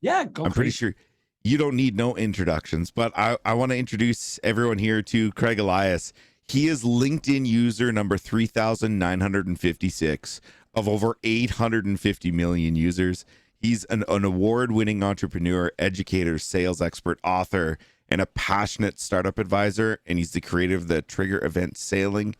Yeah, go. I'm pretty sure you don't need no introductions, but I want to introduce everyone here to Craig Elias. He is LinkedIn user number 3,956 of over 850 million users. He's an award-winning entrepreneur, educator, sales expert, author, and a passionate startup advisor. And he's the creator of the Trigger Event selling,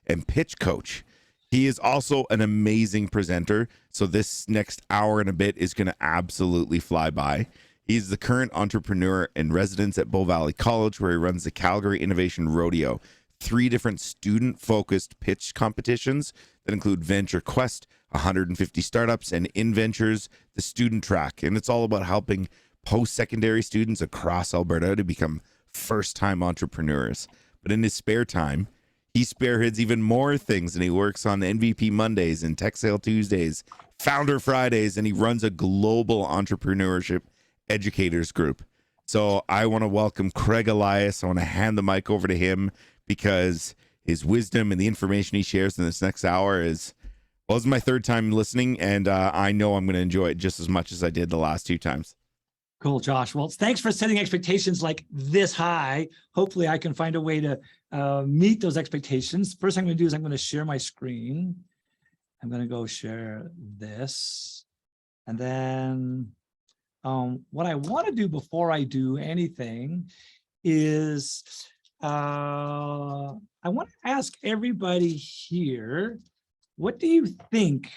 and pitch coach. He is also an amazing presenter. So this next hour and a bit is going to absolutely fly by. He's the current entrepreneur in residence at Bow Valley College, where he runs the Calgary Innovation Rodeo, 3 different student-focused pitch competitions that include Venture Quest, 150 startups, and InVentures, the student track. And it's all about helping post-secondary students across Alberta to become first-time entrepreneurs. But in his spare time, he spearheads even more things, and he works on MVP Mondays and Tech Sale Tuesdays, Founder Fridays, and he runs a global entrepreneurship educators group. So I want to welcome Craig Elias. I want to hand the mic over to him because his wisdom and the information he shares in this next hour is, well, this is my 3rd time listening, and I know I'm going to enjoy it just as much as I did the last 2 times. Cool, Josh. Well, thanks for setting expectations like this high. Hopefully I can find a way to meet those expectations. First thing I'm going to do is I'm going to share my screen. I'm going to go share this. And then what I want to do before I do anything is I want to ask everybody here, what do you think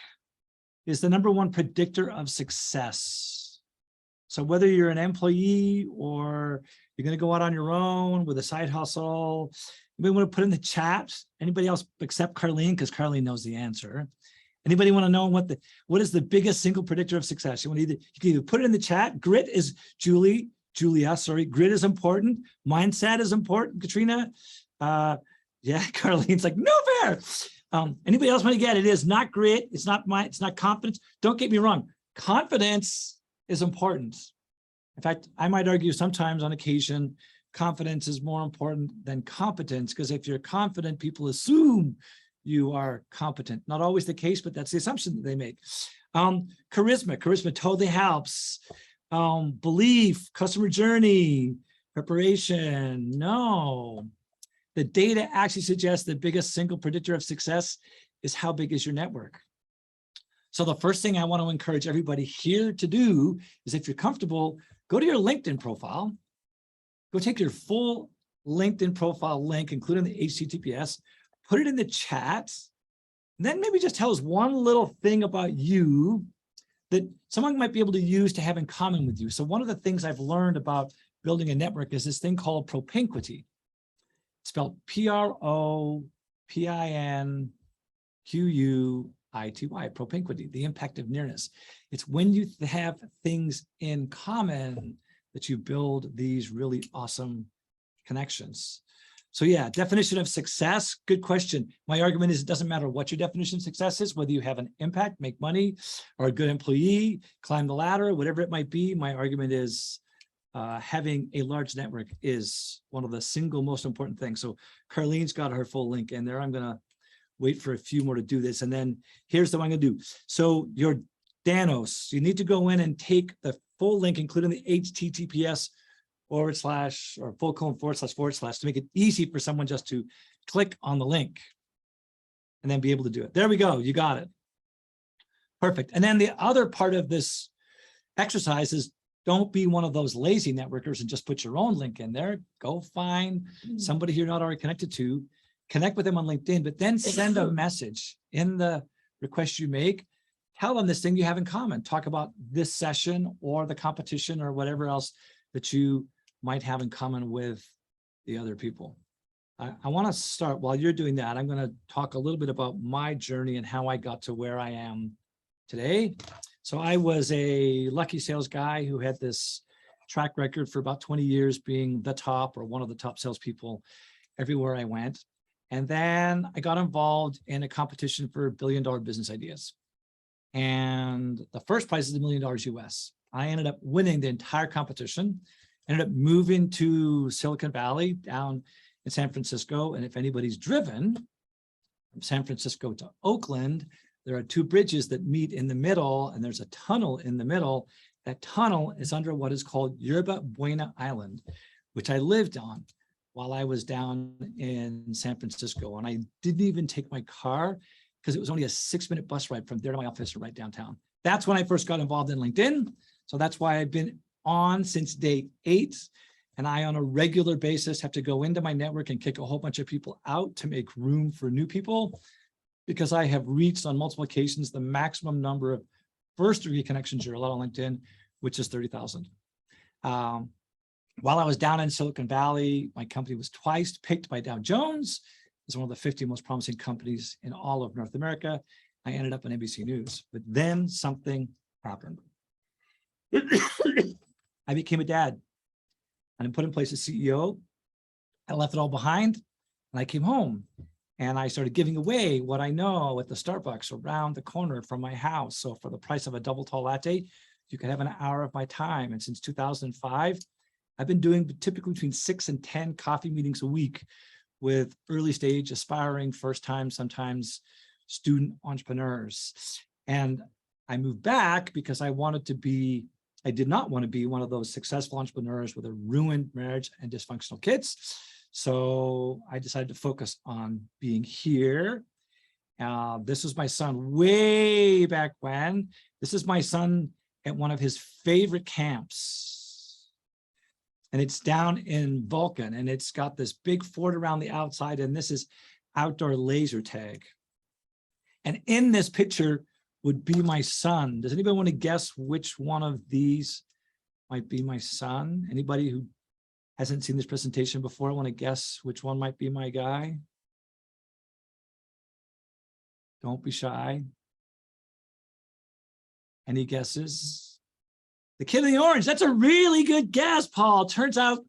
is the #1 predictor of success? So whether you're an employee or you're going to go out on your own with a side hustle, anybody want to put in the chat? Anybody else except Carlene, because Carlene knows the answer. Anybody want to know what is the biggest single predictor of success? You can either put it in the chat. Grit is Julia. Grit is important. Mindset is important. Katrina. Yeah, Carlene's like, no fair. Anybody else want to get it? It is not grit. It's not confidence. Don't get me wrong. Confidence is important. In fact, I might argue sometimes on occasion, confidence is more important than competence, because if you're confident, people assume you are competent. Not always the case, but that's the assumption that they make. Charisma totally helps. Belief, customer journey, preparation, no. The data actually suggests the biggest single predictor of success is how big is your network. So the first thing I want to encourage everybody here to do is, if you're comfortable, go to your LinkedIn profile, go take your full LinkedIn profile link, including the HTTPS, put it in the chat, and then maybe just tell us one little thing about you that someone might be able to use to have in common with you. So one of the things I've learned about building a network is this thing called propinquity. It's spelled Propinquity, propinquity, the impact of nearness. It's when you have things in common that you build these really awesome connections. So yeah, definition of success, good question. My argument is it doesn't matter what your definition of success is, whether you have an impact, make money, or a good employee, climb the ladder, whatever it might be. My argument is having a large network is one of the single most important things. So Carlene's got her full link in there. I'm going to wait for a few more to do this. And then here's the one I'm going to do. So your Danos, you need to go in and take the full link, including the HTTPS / or // to make it easy for someone just to click on the link and then be able to do it. There we go. You got it. Perfect. And then the other part of this exercise is, don't be one of those lazy networkers and just put your own link in there. Go find somebody you're not already connected to, connect with them on LinkedIn, but then send a message in the request you make. Tell them this thing you have in common. Talk about this session or the competition or whatever else that you might have in common with the other people. I want to start, while you're doing that, I'm going to talk a little bit about my journey and how I got to where I am today. So I was a lucky sales guy who had this track record for about 20 years being the top or one of the top salespeople everywhere I went. And then I got involved in a competition for billion-dollar business ideas. And the first prize is $1 million US. I ended up winning the entire competition, ended up moving to Silicon Valley down in San Francisco. And if anybody's driven from San Francisco to Oakland, there are 2 bridges that meet in the middle, and there's a tunnel in the middle. That tunnel is under what is called Yerba Buena Island, which I lived on while I was down in San Francisco. And I didn't even take my car because it was only a 6-minute bus ride from there to my office right downtown. That's when I first got involved in LinkedIn. So that's why I've been on since day 8. And I, on a regular basis, have to go into my network and kick a whole bunch of people out to make room for new people, because I have reached on multiple occasions the maximum number of first-degree connections you're allowed on LinkedIn, which is 30,000. While I was down in Silicon Valley, my company was twice picked by Dow Jones as one of the 50 most promising companies in all of North America. I ended up on NBC News, but then something happened. I became a dad. I put in place a CEO. I left it all behind and I came home and I started giving away what I know at the Starbucks around the corner from my house. So for the price of a double tall latte, you can have an hour of my time. And since 2005, I've been doing typically between 6 and 10 coffee meetings a week with early stage, aspiring, first time, sometimes student entrepreneurs. And I moved back because I did not want to be one of those successful entrepreneurs with a ruined marriage and dysfunctional kids. So I decided to focus on being here. This was my son way back when. This is my son at one of his favorite camps. And it's down in Vulcan, and it's got this big fort around the outside, and this is outdoor laser tag. And in this picture would be my son. Does anybody want to guess which one of these might be my son? Anybody who hasn't seen this presentation before, want to guess which one might be my guy? Don't be shy. Any guesses? The kid in the orange. That's a really good guess, Paul. Turns out,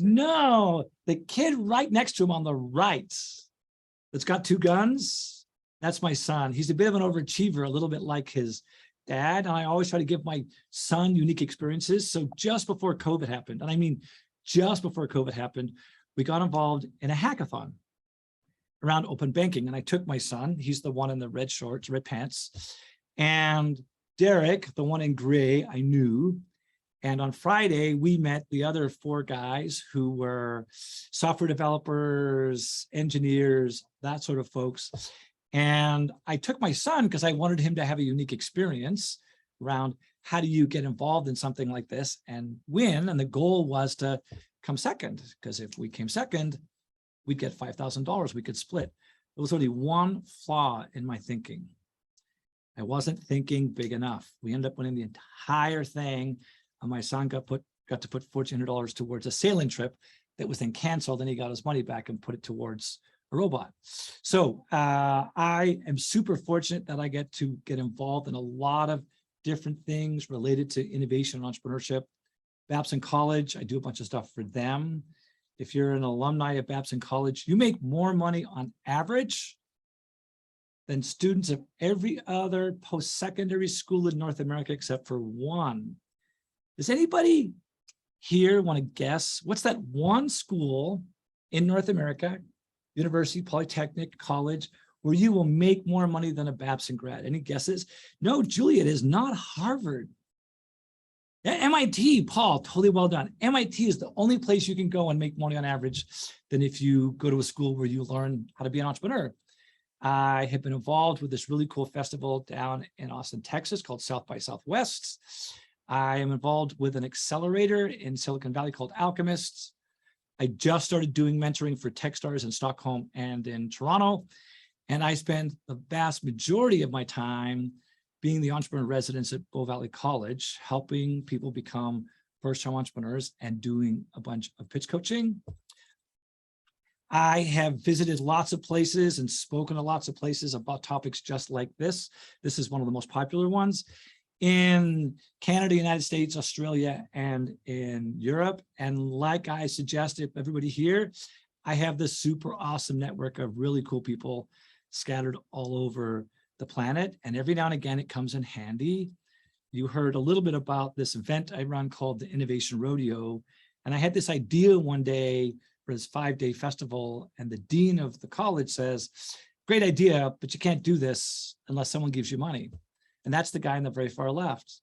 no, the kid right next to him on the right that's got 2 guns. That's my son. He's a bit of an overachiever, a little bit like his dad. And I always try to give my son unique experiences. So just before COVID happened, and I mean, just before COVID happened, we got involved in a hackathon around open banking. And I took my son, he's the one in the red shorts, red pants, and Derek, the one in gray, I knew. And on Friday, we met the other 4 guys who were software developers, engineers, that sort of folks. And I took my son because I wanted him to have a unique experience around how do you get involved in something like this and win. And the goal was to come second, because if we came second, we'd get $5,000 we could split. There was only one flaw in my thinking. I wasn't thinking big enough. We ended up winning the entire thing. And my son got to put $1,400 towards a sailing trip that was then canceled, and he got his money back and put it towards a robot. So I am super fortunate that I get to get involved in a lot of different things related to innovation and entrepreneurship. Babson College, I do a bunch of stuff for them. If you're an alumni of Babson College, you make more money on average than students of every other post-secondary school in North America except for one. Does anybody here want to guess what's that one school in North America, university, polytechnic, college, where you will make more money than a Babson grad? Any guesses? No, Julia, it is not Harvard. MIT, Paul, totally well done. MIT is the only place you can go and make money on average than if you go to a school where you learn how to be an entrepreneur. I have been involved with this really cool festival down in Austin, Texas called South by Southwest. I am involved with an accelerator in Silicon Valley called Alchemists. I just started doing mentoring for Techstars in Stockholm and in Toronto. And I spend the vast majority of my time being the entrepreneur residence at Bow Valley College, helping people become first-time entrepreneurs and doing a bunch of pitch coaching. I have visited lots of places and spoken to lots of places about topics just like this. This is one of the most popular ones in Canada, United States, Australia, and in Europe. And like I suggested, everybody here, I have this super awesome network of really cool people scattered all over the planet. And every now and again, it comes in handy. You heard a little bit about this event I run called the Innovation Rodeo. And I had this idea one day for this 5-day festival. And the dean of the college says, great idea, but you can't do this unless someone gives you money. And that's the guy on the very far left.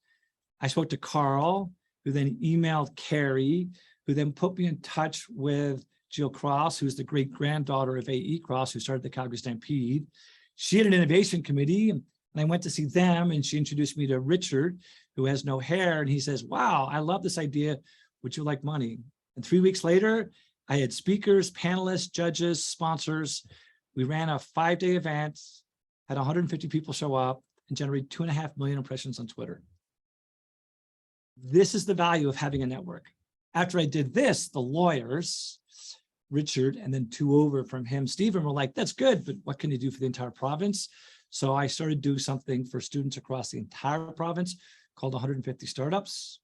I spoke to Carl, who then emailed Carrie, who then put me in touch with Jill Cross, who's the great granddaughter of A.E. Cross, who started the Calgary Stampede. She had an innovation committee, and I went to see them, and she introduced me to Richard, who has no hair, and he says, wow, I love this idea. Would you like money? And 3 weeks later, I had speakers, panelists, judges, sponsors. We ran a 5-day event, had 150 people show up, and generated 2.5 million impressions on Twitter. This is the value of having a network. After I did this, the lawyers, Richard, and then 2 over from him, Stephen, were like, that's good, but what can you do for the entire province? So I started doing something for students across the entire province called 150 Startups.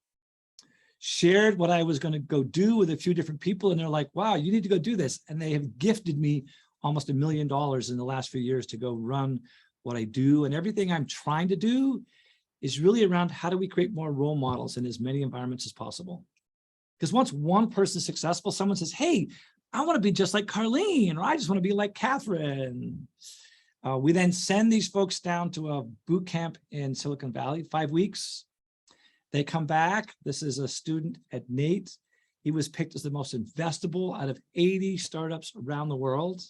Shared what I was going to go do with a few different people, and they're like, wow, you need to go do this. And they have gifted me almost $1 million in the last few years to go run what I do. And everything I'm trying to do is really around how do we create more role models in as many environments as possible. Because once one person is successful, someone says, hey, I want to be just like Carlene, or I just want to be like Catherine. We then send these folks down to a boot camp in Silicon Valley, 5 weeks. They come back. This is a student at NATE. He was picked as the most investable out of 80 startups around the world.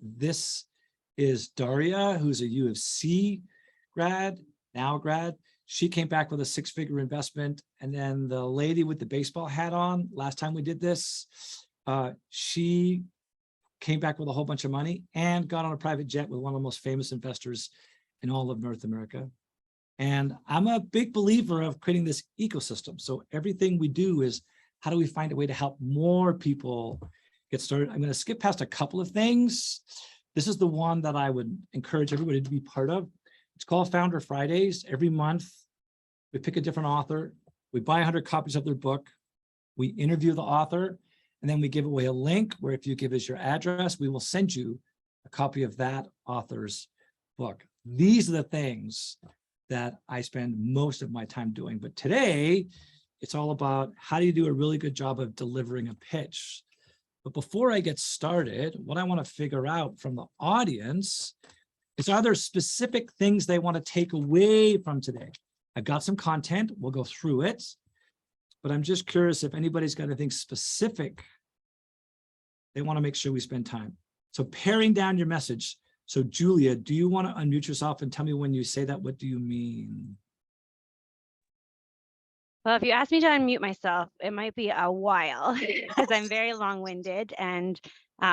This is Daria, who's a U of C grad, now grad. She came back with a 6-figure investment. And then the lady with the baseball hat on, last time we did this, she came back with a whole bunch of money and got on a private jet with one of the most famous investors in all of North America. And I'm a big believer of creating this ecosystem. So everything we do is, how do we find a way to help more people get started? I'm going to skip past a couple of things. This is the one that I would encourage everybody to be part of. It's called Founder Fridays. Every month, we pick a different author. We buy 100 copies of their book. We interview the author, and then we give away a link where if you give us your address, we will send you a copy of that author's book. These are the things that I spend most of my time doing. But today, it's all about how do you do a really good job of delivering a pitch. But before I get started, what I want to figure out from the audience is, are there specific things they want to take away from today? I've got some content, we'll go through it, but I'm just curious if anybody's got anything specific they want to make sure we spend time. So paring down your message. So Julia, do you want to unmute yourself and tell me when you say that, what do you mean? Well, if you ask me to unmute myself, it might be a while because I'm very long-winded, and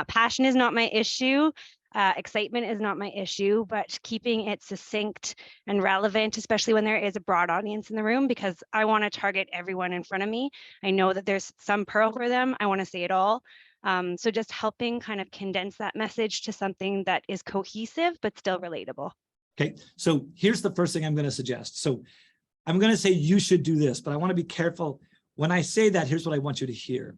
passion is not my issue. Excitement is not my issue, but keeping it succinct and relevant, especially when there is a broad audience in the room, because I want to target everyone in front of me. I know that there's some pearl for them. I want to say it all. So just helping kind of condense that message to something that is cohesive, but still relatable. Okay, so here's the first thing I'm going to suggest. So I'm going to say you should do this, but I want to be careful. When I say that, here's what I want you to hear.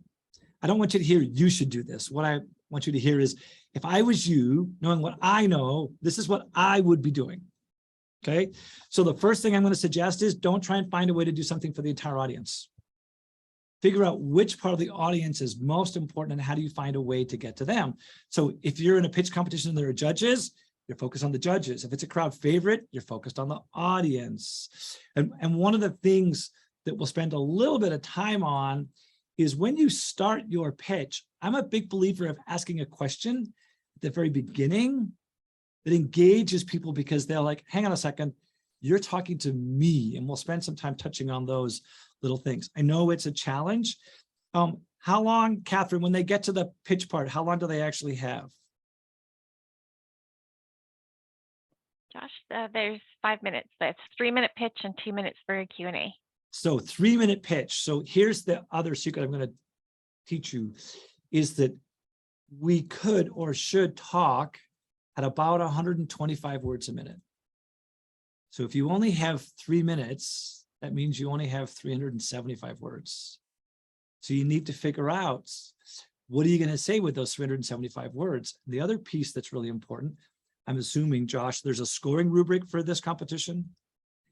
I don't want you to hear you should do this. What I want you to hear is, if I was you, knowing what I know, this is what I would be doing. Okay, so the first thing I'm going to suggest is, don't try and find a way to do something for the entire audience. Figure out which part of the audience is most important and how do you find a way to get to them. So if you're in a pitch competition and there are judges, you're focused on the judges. If it's a crowd favorite, you're focused on the audience. And one of the things that we'll spend a little bit of time on is, when you start your pitch, I'm a big believer of asking a question at the very beginning that engages people, because they're like, hang on a second, you're talking to me. And we'll spend some time touching on those little things. I know it's a challenge. How long, Catherine, when they get to the pitch part, how long do they actually have? Josh, there's 5 minutes. That's 3-minute pitch and 2 minutes for a Q&A. So 3-minute pitch. So here's the other secret I'm going to teach you, is that we could or should talk at about 125 words a minute. So if you only have 3 minutes, that means you only have 375 words. So you need to figure out, what are you going to say with those 375 words? The other piece that's really important, I'm assuming, Josh, there's a scoring rubric for this competition.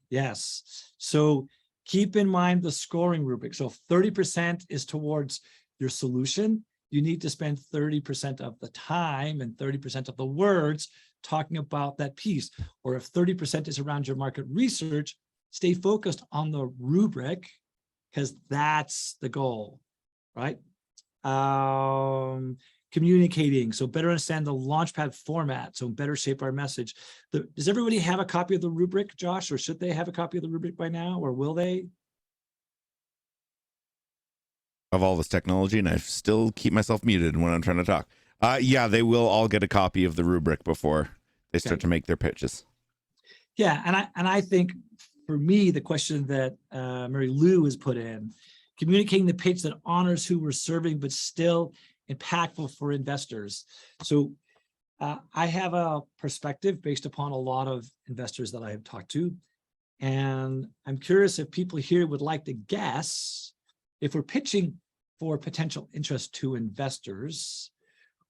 Yes. So keep in mind the scoring rubric. So if 30% is towards your solution, you need to spend 30% of the time and 30% of the words talking about that piece. Or if 30% is around your market research, stay focused on the rubric because that's the goal, right? Communicating, so better understand the Launchpad format, so better shape our message. Does everybody have a copy of the rubric, Josh, or should they have a copy of the rubric by now, or will they? Of all this technology, and I still keep myself muted when I'm trying to talk. Yeah, they will all get a copy of the rubric before they start to make their pitches. Yeah, and I think for me, the question that Mary Lou has put in, communicating the pitch that honors who we're serving, but still impactful for investors. So I have a perspective based upon a lot of investors that I have talked to. And I'm curious if people here would like to guess, if we're pitching for potential interest to investors,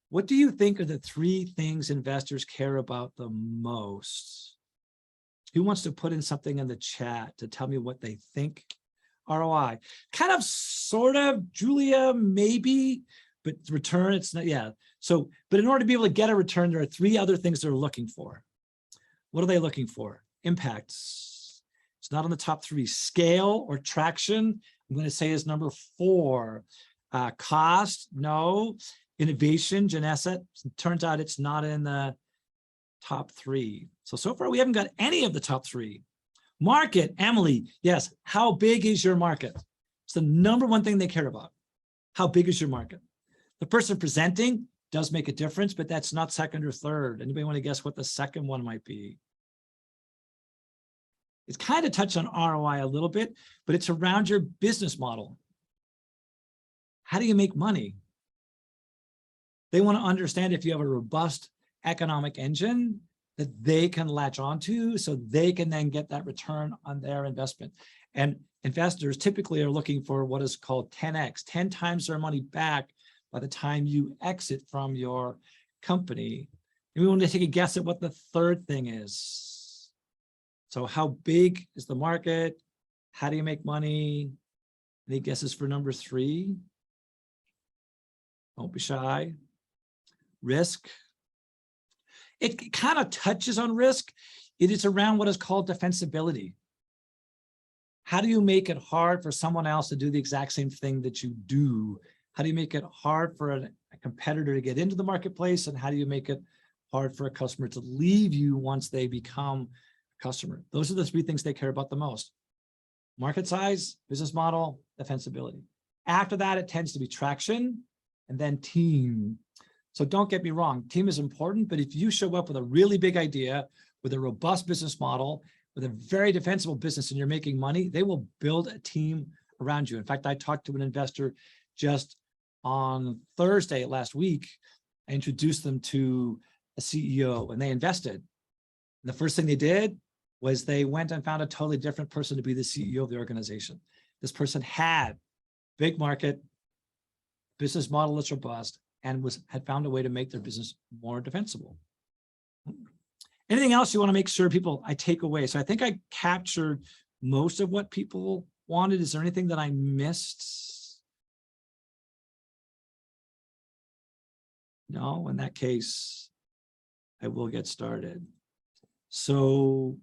what do you think are the 3 things investors care about the most? Who wants to put in something in the chat to tell me what they think? ROI, kind of, sort of, Julia, maybe, but return, it's not, yeah. So, but in order to be able to get a return, there are 3 other things they're looking for. What are they looking for? Impacts. It's not on the top 3. Scale or traction, I'm going to say is number 4. Cost, no. Innovation, Janessa, turns out it's not in the top 3. So far we haven't got any of the top 3. Market, Emily, yes. How big is your market? It's the number 1 thing they care about. How big is your market? The person presenting does make a difference, but that's not second or third. Anybody want to guess what the second one might be? It's kind of touched on ROI a little bit, but it's around your business model. How do you make money? They want to understand if you have a robust economic engine that they can latch onto so they can then get that return on their investment. And investors typically are looking for what is called 10x, 10 times their money back by the time you exit from your company. And we want to take a guess at what the third thing is. So how big is the market? How do you make money? Any guesses for number 3? Don't be shy. Risk. It kind of touches on risk. It is around what is called defensibility. How do you make it hard for someone else to do the exact same thing that you do? How do you make it hard for a competitor to get into the marketplace? And how do you make it hard for a customer to leave you once they become a customer? Those are the 3 things they care about the most. Market size, business model, defensibility. After that, it tends to be traction and then team. So don't get me wrong, team is important, but if you show up with a really big idea, with a robust business model, with a very defensible business and you're making money, they will build a team around you. In fact, I talked to an investor just on Thursday last week. I introduced them to a CEO and they invested. And the first thing they did was they went and found a totally different person to be the CEO of the organization. This person had big market, business model that's robust, and had found a way to make their business more defensible. Anything else you want to make sure I take away? So I think I captured most of what people wanted. Is there anything that I missed? No, in that case, I will get started. So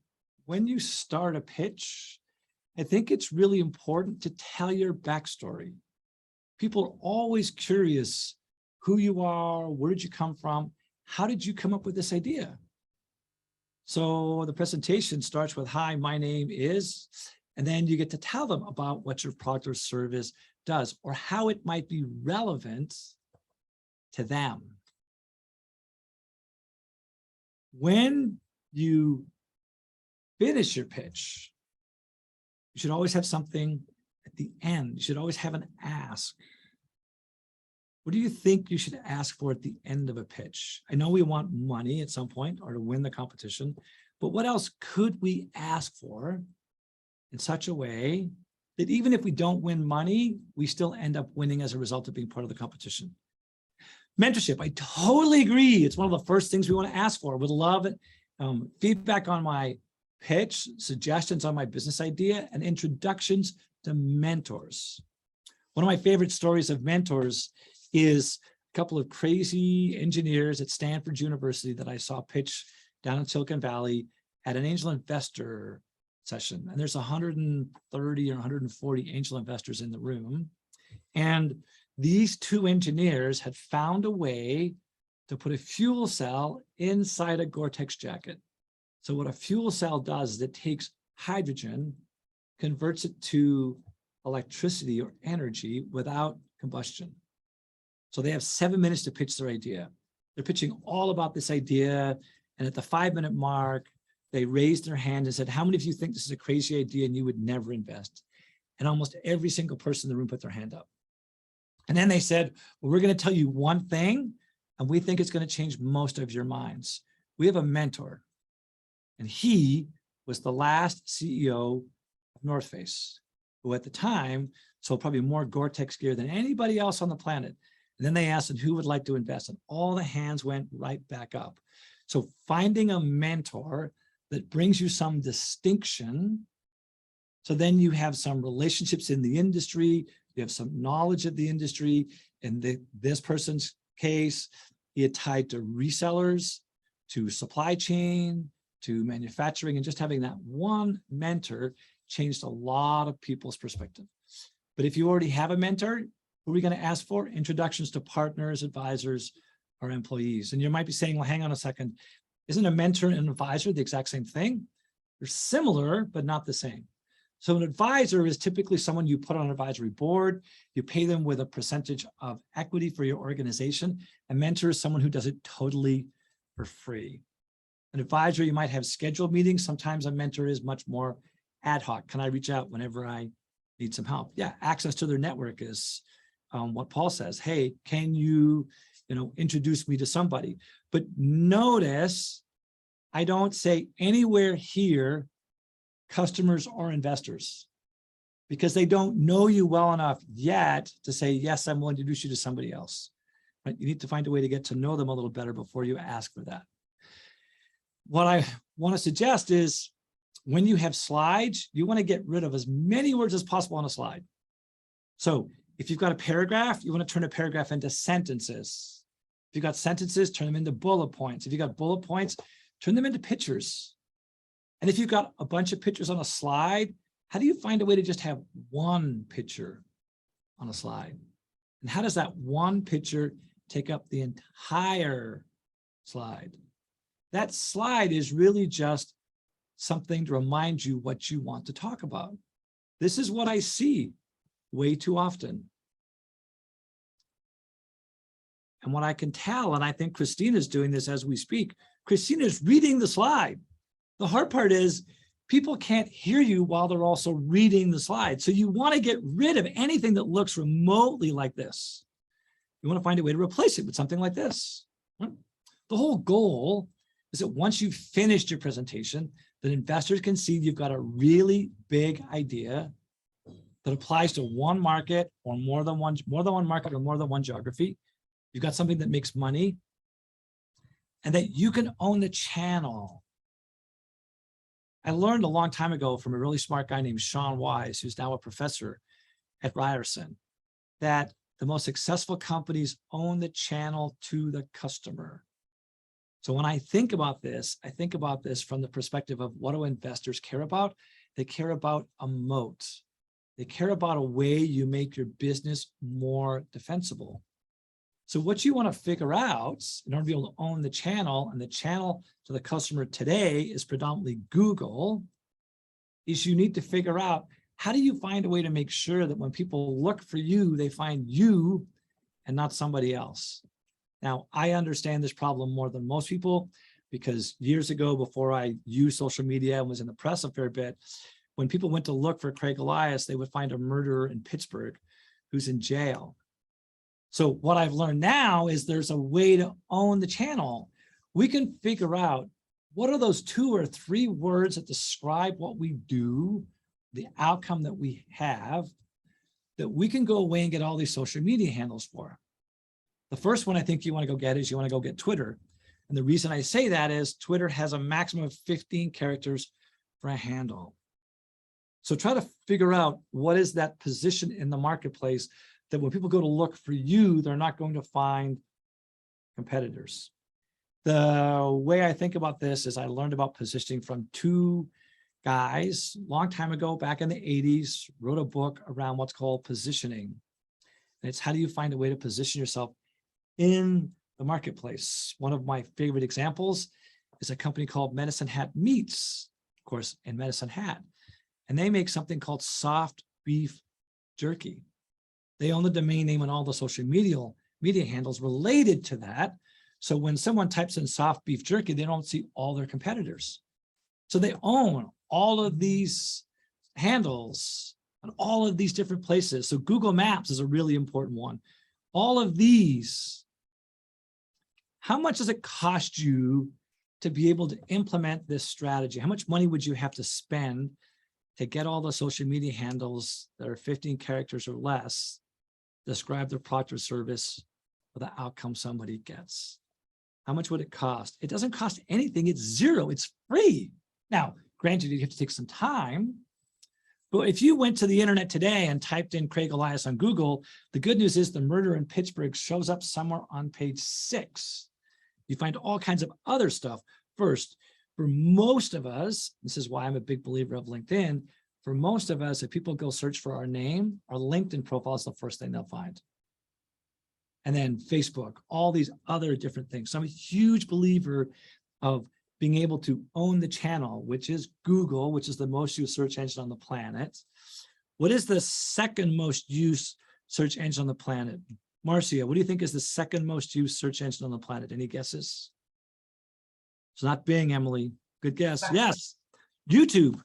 when you start a pitch, I think it's really important to tell your backstory. People are always curious who you are, where did you come from? How did you come up with this idea? So the presentation starts with, hi, my name is, and then you get to tell them about what your product or service does or how it might be relevant to them. When you finish your pitch, you should always have something at the end. You should always have an ask. What do you think you should ask for at the end of a pitch? I know we want money at some point or to win the competition, but what else could we ask for in such a way that even if we don't win money, we still end up winning as a result of being part of the competition? Mentorship, I totally agree. It's one of the first things we want to ask for. Would love it. Feedback on my pitch, suggestions on my business idea, and introductions to mentors. One of my favorite stories of mentors is a couple of crazy engineers at Stanford University that I saw pitch down in Silicon Valley at an angel investor session. And there's 130 or 140 angel investors in the room. And these two engineers had found a way to put a fuel cell inside a Gore-Tex jacket. So what a fuel cell does is it takes hydrogen, converts it to electricity or energy without combustion. So they have 7 minutes to pitch their idea. They're pitching all about this idea. And at the 5-minute mark, they raised their hand and said, how many of you think this is a crazy idea and you would never invest? And almost every single person in the room put their hand up. And then they said, well, we're going to tell you one thing, and we think it's going to change most of your minds. We have a mentor, and he was the last CEO of North Face, who at the time sold probably more Gore-Tex gear than anybody else on the planet. And then they asked who would like to invest, and all the hands went right back up. So finding a mentor that brings you some distinction, so then you have some relationships in the industry, you have some knowledge of the industry. In this person's case, he had tied to resellers, to supply chain, to manufacturing, and just having that one mentor changed a lot of people's perspective. But if you already have a mentor, who are we going to ask for? Introductions to partners, advisors, or employees. And you might be saying, well, hang on a second. Isn't a mentor and an advisor the exact same thing? They're similar, but not the same. So an advisor is typically someone you put on an advisory board. You pay them with a percentage of equity for your organization. A mentor is someone who does it totally for free. An advisor, you might have scheduled meetings. Sometimes a mentor is much more ad hoc. Can I reach out whenever I need some help? Yeah, access to their network is what Paul says. Hey, can you introduce me to somebody? But notice, I don't say anywhere here, customers or investors, because they don't know you well enough yet to say, yes, I'm willing to introduce you to somebody else. Right? You need to find a way to get to know them a little better before you ask for that. What I want to suggest is when you have slides, you want to get rid of as many words as possible on a slide. So if you've got a paragraph, you want to turn a paragraph into sentences. If you've got sentences, turn them into bullet points. If you've got bullet points, turn them into pictures. And if you've got a bunch of pictures on a slide, how do you find a way to just have one picture on a slide? And how does that one picture take up the entire slide? That slide is really just something to remind you what you want to talk about. This is what I see way too often. And what I can tell, and I think Christina's doing this as we speak, Christina's reading the slide. The hard part is people can't hear you while they're also reading the slide. So you want to get rid of anything that looks remotely like this. You want to find a way to replace it with something like this. The whole goal is that once you've finished your presentation, that investors can see you've got a really big idea that applies to one market or more than one market or more than one geography. You've got something that makes money, and that you can own the channel. I learned a long time ago from a really smart guy named Sean Wise, who's now a professor at Ryerson, that the most successful companies own the channel to the customer. So when I think about this from the perspective of what do investors care about? They care about a moat. They care about a way you make your business more defensible. So what you want to figure out in order to be able to own the channel, and the channel to the customer today is predominantly Google, is you need to figure out how do you find a way to make sure that when people look for you, they find you and not somebody else. Now, I understand this problem more than most people, because years ago, before I used social media and was in the press a fair bit, when people went to look for Craig Elias, they would find a murderer in Pittsburgh who's in jail. So what I've learned now is there's a way to own the channel. We can figure out what are those 2 or 3 words that describe what we do, the outcome that we have, that we can go away and get all these social media handles for. The first one I think you want to go get is you want to go get Twitter. And the reason I say that is Twitter has a maximum of 15 characters for a handle. So try to figure out what is that position in the marketplace that when people go to look for you, they're not going to find competitors. The way I think about this is I learned about positioning from 2 guys, long time ago, back in the 80s, wrote a book around what's called positioning. And it's how do you find a way to position yourself in the marketplace. One of my favorite examples is a company called Medicine Hat Meats, of course, in Medicine Hat. And they make something called soft beef jerky. They own the domain name and all the social media handles related to that. So when someone types in soft beef jerky, they don't see all their competitors. So they own all of these handles on all of these different places. So Google Maps is a really important one. All of these, how much does it cost you to be able to implement this strategy? How much money would you have to spend to get all the social media handles that are 15 characters or less, describe their product or service or the outcome somebody gets? How much would it cost? It doesn't cost anything. It's zero. It's free. Now, granted, you have to take some time, but if you went to the internet today and typed in Craig Elias on Google, the good news is the murder in Pittsburgh shows up somewhere on page 6. You find all kinds of other stuff. First, for most of us, this is why I'm a big believer of LinkedIn. For most of us, if people go search for our name, our LinkedIn profile is the first thing they'll find. And then Facebook, all these other different things. So I'm a huge believer of being able to own the channel, which is Google, which is the most used search engine on the planet. What is the second most used search engine on the planet? Marcia, what do you think is the second most used search engine on the planet? Any guesses? It's not Bing, Emily. Good guess. Yes, YouTube.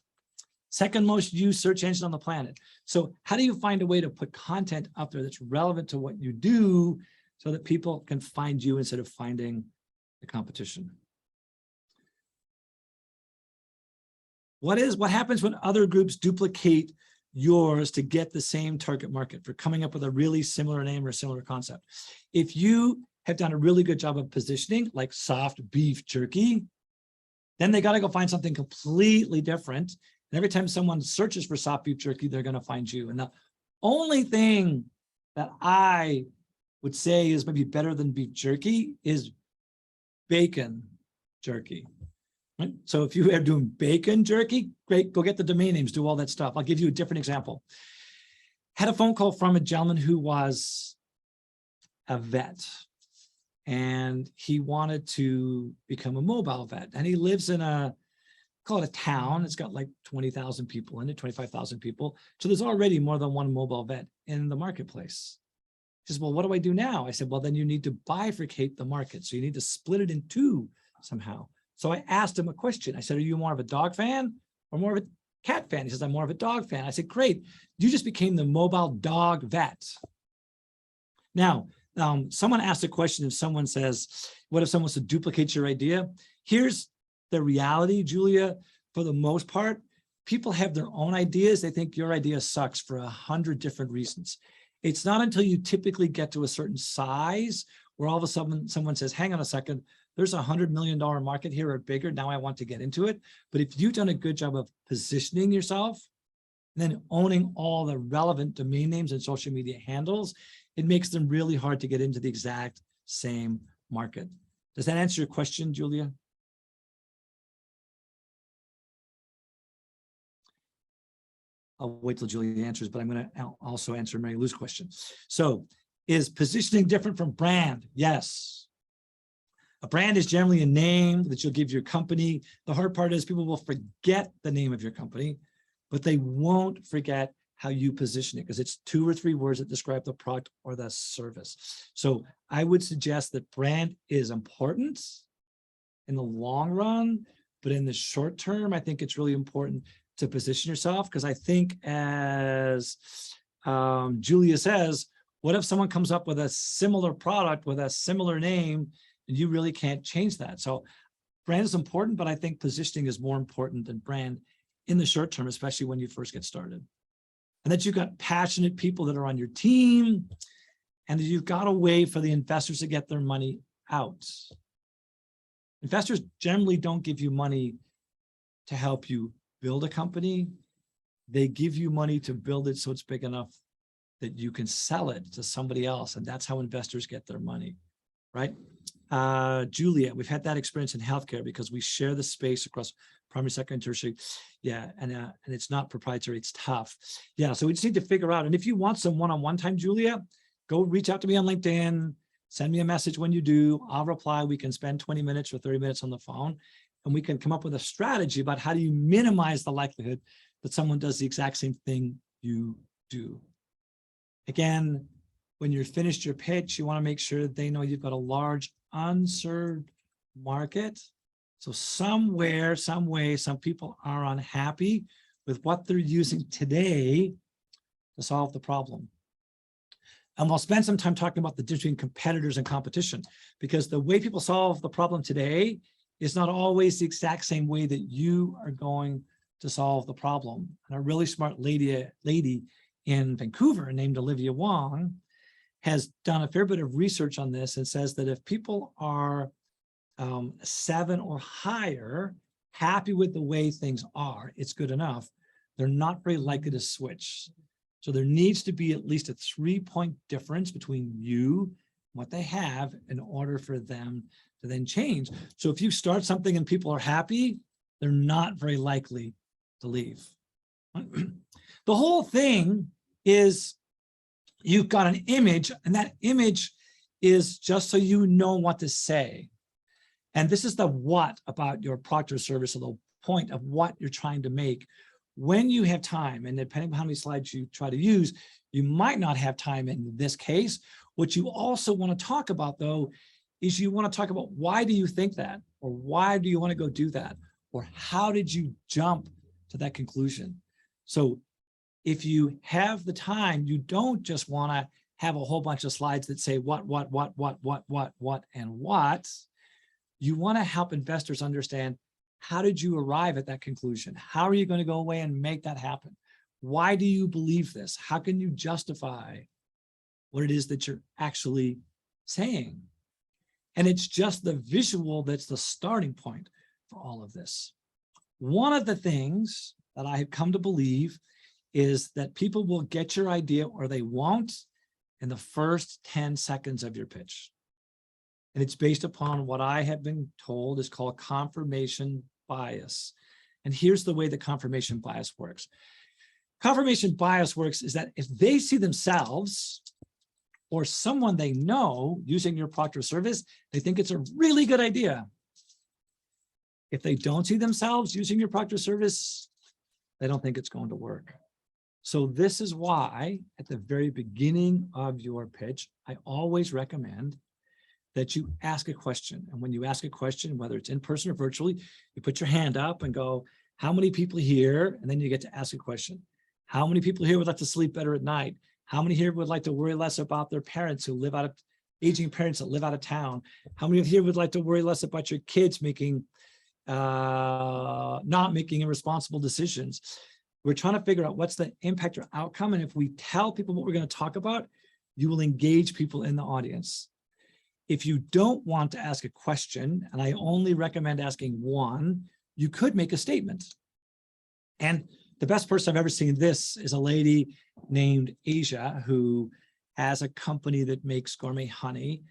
Second most used search engine on the planet. So how do you find a way to put content up there that's relevant to what you do so that people can find you instead of finding the competition? What happens when other groups duplicate yours to get the same target market for coming up with a really similar name or similar concept? If you have done a really good job of positioning, like soft beef jerky, then they got to go find something completely different. And every time someone searches for soft beef jerky, they're going to find you. And the only thing that I would say is maybe better than beef jerky is bacon jerky. Right? So if you are doing bacon jerky, great, go get the domain names, do all that stuff. I'll give you a different example. Had a phone call from a gentleman who was a vet, and he wanted to become a mobile vet. And he lives in call it a town. It's got like 20,000 people in it, 25,000 people. So there's already more than one mobile vet in the marketplace. He says, well, what do I do now? I said, well, then you need to bifurcate the market. So you need to split it in two somehow. So I asked him a question. I said, are you more of a dog fan or more of a cat fan? He says, I'm more of a dog fan. I said, great. You just became the mobile dog vet. Now, someone asked a question if someone says, what if someone wants to duplicate your idea? Here's the reality, Julia. For the most part, people have their own ideas. They think your idea sucks for 100 different reasons. It's not until you typically get to a certain size where all of a sudden someone says, hang on a second, there's a $100 million market here or bigger. Now I want to get into it. But if you've done a good job of positioning yourself, and then owning all the relevant domain names and social media handles, it makes them really hard to get into the exact same market. Does that answer your question, Julia? I'll wait till Julia answers, but I'm going to also answer Mary Lou's question. So, is positioning different from brand? Yes. A brand is generally a name that you'll give your company. The hard part is people will forget the name of your company, but they won't forget how you position it because it's 2 or 3 words that describe the product or the service. So I would suggest that brand is important in the long run, but in the short term, I think it's really important to position yourself because I think as Julia says, what if someone comes up with a similar product with a similar name and you really can't change that? So brand is important, but I think positioning is more important than brand in the short term, especially when you first get started. And that you've got passionate people that are on your team and that you've got a way for the investors to get their money out. Investors generally don't give you money to help you build a company. They give you money to build it so it's big enough that you can sell it to somebody else. And that's how investors get their money, right? Julia, we've had that experience in healthcare because we share the space across primary, secondary, tertiary. Yeah, and it's not proprietary, it's tough. Yeah, so we just need to figure out, and if you want some one-on-one time, Julia, go reach out to me on LinkedIn, send me a message when you do, I'll reply. We can spend 20 minutes or 30 minutes on the phone, and we can come up with a strategy about how do you minimize the likelihood that someone does the exact same thing you do. Again, when you're finished your pitch, you want to make sure that they know you've got a large unserved market. So somewhere, some way, some people are unhappy with what they're using today to solve the problem. And we'll spend some time talking about the difference between competitors and competition, because the way people solve the problem today is not always the exact same way that you are going to solve the problem. And a really smart lady in Vancouver named Olivia Wong has done a fair bit of research on this and says that if people are 7 or higher, happy with the way things are, it's good enough, they're not very likely to switch. So there needs to be at least a 3-point difference between you and what they have in order for them to then change. So if you start something and people are happy, they're not very likely to leave. The whole thing is you've got an image, and that image is just so you know what to say. And this is the what about your product or service, or the point of what you're trying to make. When you have time, and depending on how many slides you try to use, you might not have time in this case. What you also want to talk about, though, is you want to talk about why do you think that, or why do you want to go do that, or how did you jump to that conclusion? So if you have the time, you don't just want to have a whole bunch of slides that say what, and what. You want to help investors understand, how did you arrive at that conclusion? How are you going to go away and make that happen? Why do you believe this? How can you justify what it is that you're actually saying? And it's just the visual that's the starting point for all of this. One of the things that I have come to believe is that people will get your idea or they won't in the first 10 seconds of your pitch. And it's based upon what I have been told is called confirmation bias. And here's the way the confirmation bias works. Confirmation bias works is that if they see themselves or someone they know using your product or service, they think it's a really good idea. If they don't see themselves using your product or service, they don't think it's going to work. So this is why at the very beginning of your pitch, I always recommend that you ask a question. And when you ask a question, whether it's in person or virtually, you put your hand up and go, how many people here? And then you get to ask a question. How many people here would like to sleep better at night? How many here would like to worry less about their parents who live out of, aging parents that live out of town? How many here would like to worry less about your kids not making irresponsible decisions? We're trying to figure out what's the impact or outcome. And if we tell people what we're going to talk about, you will engage people in the audience. If you don't want to ask a question, and I only recommend asking one, you could make a statement. And the best person I've ever seen this is a lady named Asia, who has a company that makes gourmet honey.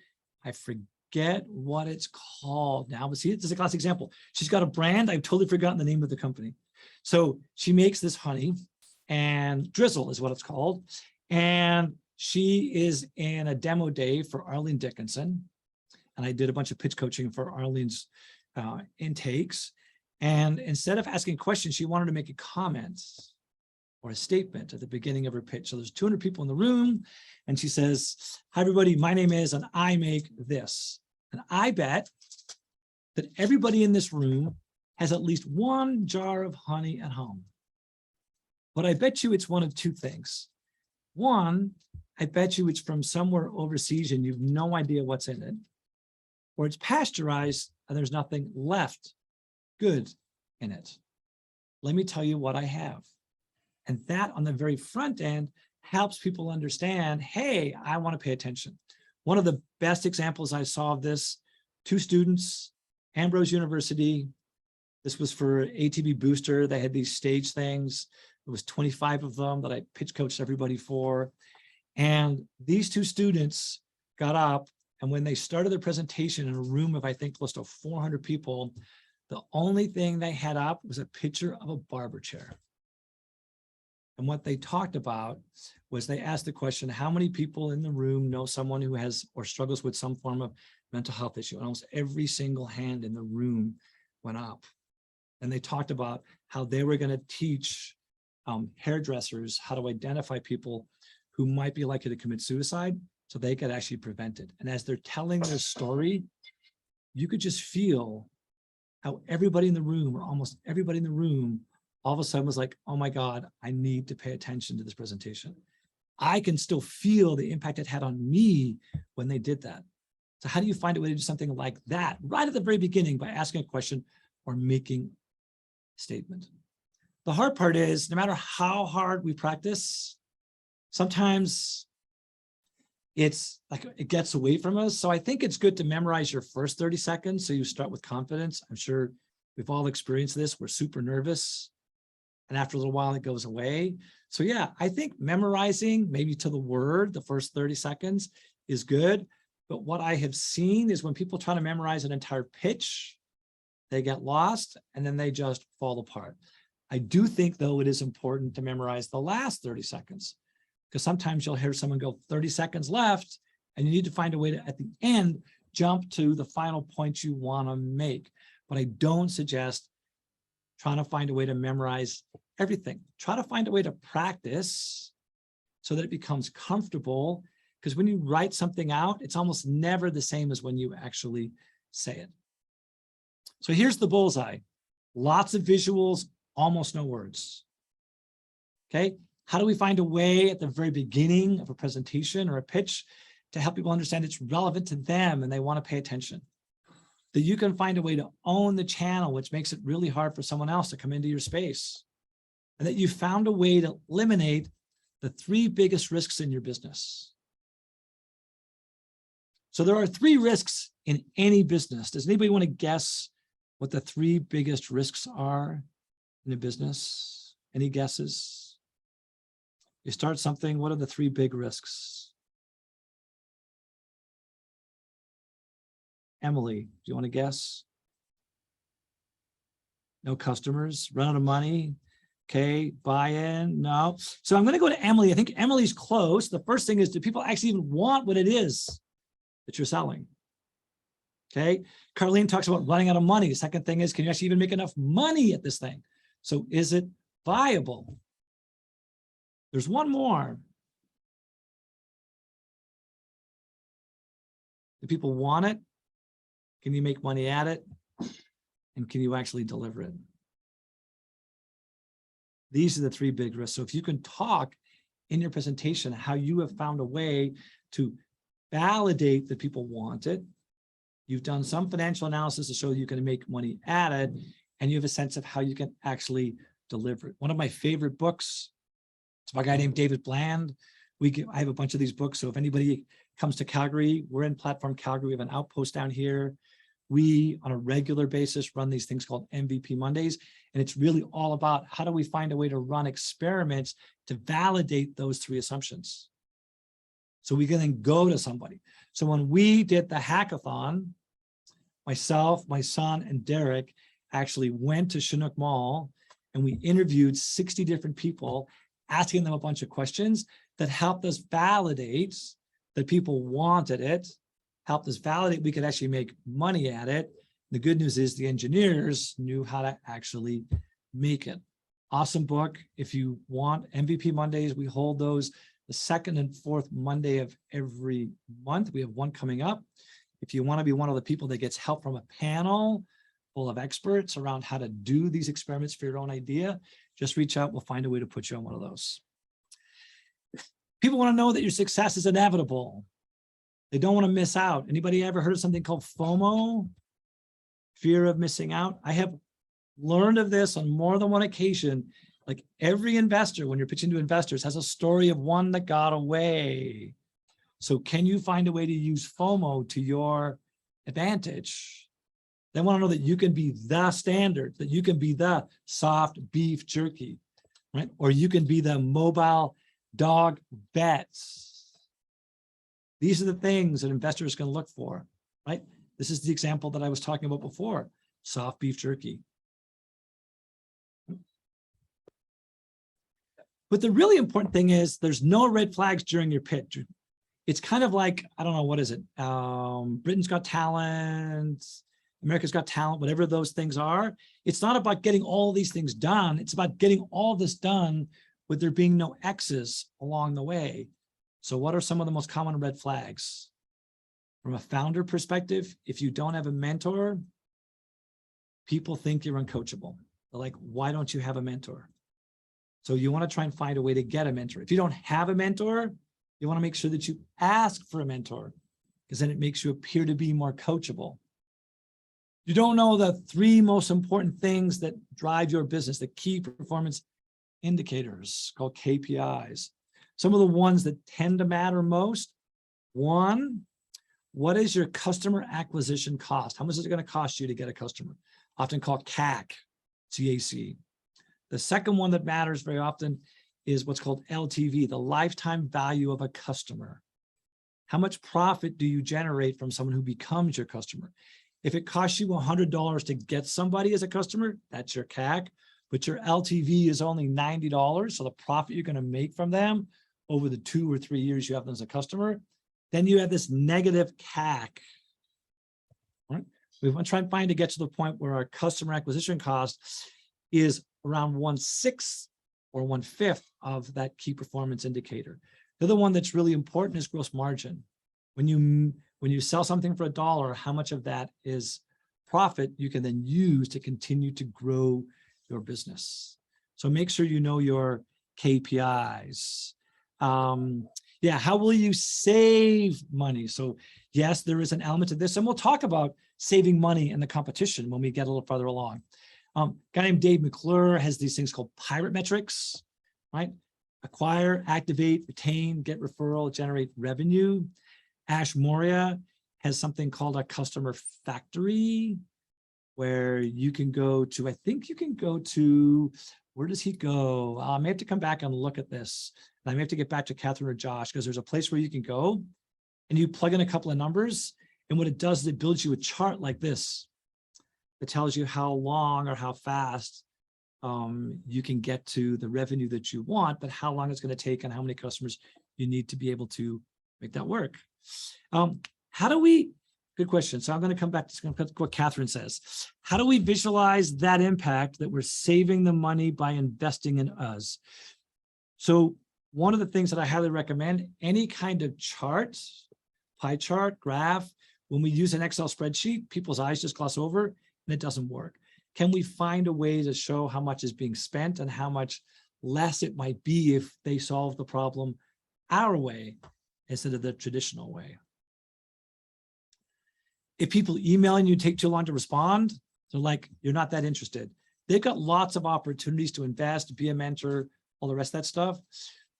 I forget what it's called now, but see, this is a classic example. She's got a brand. I've totally forgotten the name of the company. So she makes this honey, and Drizzle is what it's called. And she is in a demo day for Arlene Dickinson. And I did a bunch of pitch coaching for Arlene's intakes. And instead of asking questions, she wanted to make a comment or a statement at the beginning of her pitch. So there's 200 people in the room. And she says, hi, everybody, my name is, and I make this. And I bet that everybody in this room has at least one jar of honey at home. But I bet you it's one of two things. One, I bet you it's from somewhere overseas and you've no idea what's in it. Or it's pasteurized and there's nothing left good in it. Let me tell you what I have. And that on the very front end helps people understand, hey, I want to pay attention. One of the best examples I saw of this, 2 students, Ambrose University. This was for ATB Booster. They had these stage things. There was 25 of them that I pitch coached everybody for. And these 2 students got up, and when they started their presentation in a room of, I think, close to 400 people, The only thing they had up was a picture of a barber chair. And what they talked about was they asked the question, how many people in the room know someone who has or struggles with some form of mental health issue? And almost every single hand in the room went up. And they talked about how they were going to teach hairdressers how to identify people who might be likely to commit suicide so they could actually prevent it. And as they're telling their story, you could just feel how everybody in the room, or almost everybody in the room, all of a sudden was like, oh my God, I need to pay attention to this presentation. I can still feel the impact it had on me when they did that. So how do you find a way to do something like that right at the very beginning by asking a question or making a statement? The hard part is, no matter how hard we practice, sometimes it's like it gets away from us. So I think it's good to memorize your first 30 seconds so you start with confidence. I'm sure we've all experienced this. We're super nervous. And after a little while, it goes away. So yeah, I think memorizing maybe to the word, the first 30 seconds is good. But what I have seen is when people try to memorize an entire pitch, they get lost and then they just fall apart. I do think, though, it is important to memorize the last 30 seconds, because sometimes you'll hear someone go 30 seconds left, and you need to find a way to, at the end, jump to the final point you want to make. But I don't suggest trying to find a way to memorize everything. Try to find a way to practice so that it becomes comfortable, because when you write something out, it's almost never the same as when you actually say it. So here's the bullseye. Lots of visuals, almost no words. Okay, how do we find a way at the very beginning of a presentation or a pitch to help people understand it's relevant to them and they want to pay attention? That you can find a way to own the channel, which makes it really hard for someone else to come into your space. And that you found a way to eliminate the 3 biggest risks in your business. So there are 3 risks in any business. Does anybody want to guess what the 3 biggest risks are in a business? Any guesses? You start something, what are the 3 big risks? Emily, do you want to guess? No customers, run out of money. Okay, buy-in, no. So I'm going to go to Emily. I think Emily's close. The first thing is, do people actually even want what it is that you're selling? Okay, Carlene talks about running out of money. The second thing is, can you actually even make enough money at this thing? So is it viable? There's one more. Do people want it? Can you make money at it? And can you actually deliver it? These are the 3 big risks. So if you can talk in your presentation how you have found a way to validate that people want it, you've done some financial analysis to show you can make money at it, and you have a sense of how you can actually deliver it. One of my favorite books, it's by a guy named David Bland. I have a bunch of these books. So if anybody comes to Calgary, we're in Platform Calgary. We have an outpost down here. We, on a regular basis, run these things called MVP Mondays. And it's really all about how do we find a way to run experiments to validate those 3 assumptions. So we can then go to somebody. So when we did the hackathon, myself, my son, and Derek actually went to Chinook Mall and we interviewed 60 different people, asking them a bunch of questions that helped us validate that people wanted it, helped us validate we could actually make money at it. The good news is the engineers knew how to actually make it. Awesome book. If you want MVP Mondays, we hold those the 2nd and 4th Monday of every month. We have one coming up. If you want to be one of the people that gets help from a panel full of experts around how to do these experiments for your own idea, just reach out. We'll find a way to put you on one of those. People want to know that your success is inevitable. They don't want to miss out. Anybody ever heard of something called FOMO? Fear of missing out. I have learned of this on more than one occasion. Like every investor, when you're pitching to investors, has a story of one that got away. So can you find a way to use FOMO to your advantage? They want to know that you can be the standard, that you can be the soft beef jerky, right? Or you can be the mobile dog bets. These are the things that investors can look for, right? This is the example that I was talking about before. soft beef jerky. But the really important thing is there's no red flags during your pitch. It's kind of like, I don't know, what is it? Britain's Got Talent, America's Got Talent, whatever those things are. It's not about getting all these things done. It's about getting all this done with there being no X's along the way. So what are some of the most common red flags? From a founder perspective, if you don't have a mentor, people think you're uncoachable. They're like, why don't you have a mentor? So you want to try and find a way to get a mentor. If you don't have a mentor, you want to make sure that you ask for a mentor, because then it makes you appear to be more coachable. You don't know the 3 most important things that drive your business, the key performance indicators called KPIs. Some of the ones that tend to matter most. 1, what is your customer acquisition cost? How much is it going to cost you to get a customer? Often called CAC, CAC. The second one that matters very often is what's called LTV, the lifetime value of a customer. How much profit do you generate from someone who becomes your customer? If it costs you $100 to get somebody as a customer, that's your CAC, but your LTV is only $90. So the profit you're going to make from them over the 2 or 3 years you have them as a customer, then you have this negative CAC. Right? We want to try and find to get to the point where our customer acquisition cost is around 1/6 or 1/5 of that key performance indicator. The other one that's really important is gross margin. When you sell something for $1, how much of that is profit you can then use to continue to grow your business. So make sure you know your KPIs. How will you save money? So yes, there is an element to this, and we'll talk about saving money in the competition when we get a little further along. A guy named Dave McClure has these things called pirate metrics, right? Acquire, activate, retain, get referral, generate revenue. Ash Moria has something called a customer factory, where you can go to, I think you can go to, where does he go? I may have to come back and look at this. And I may have to get back to Catherine or Josh, because there's a place where you can go and you plug in a couple of numbers. And what it does is it builds you a chart like this. It tells you how long or how fast you can get to the revenue that you want, but how long it's going to take and how many customers you need to be able to make that work. Good question. So I'm going to come back to what Catherine says. How do we visualize that impact that we're saving the money by investing in us? So one of the things that I highly recommend, any kind of chart, pie chart, graph, when we use an Excel spreadsheet, people's eyes just gloss over and it doesn't work. Can we find a way to show how much is being spent and how much less it might be if they solve the problem our way instead of the traditional way? If people emailing you take too long to respond, they're like, you're not that interested. They've got lots of opportunities to invest, be a mentor, all the rest of that stuff.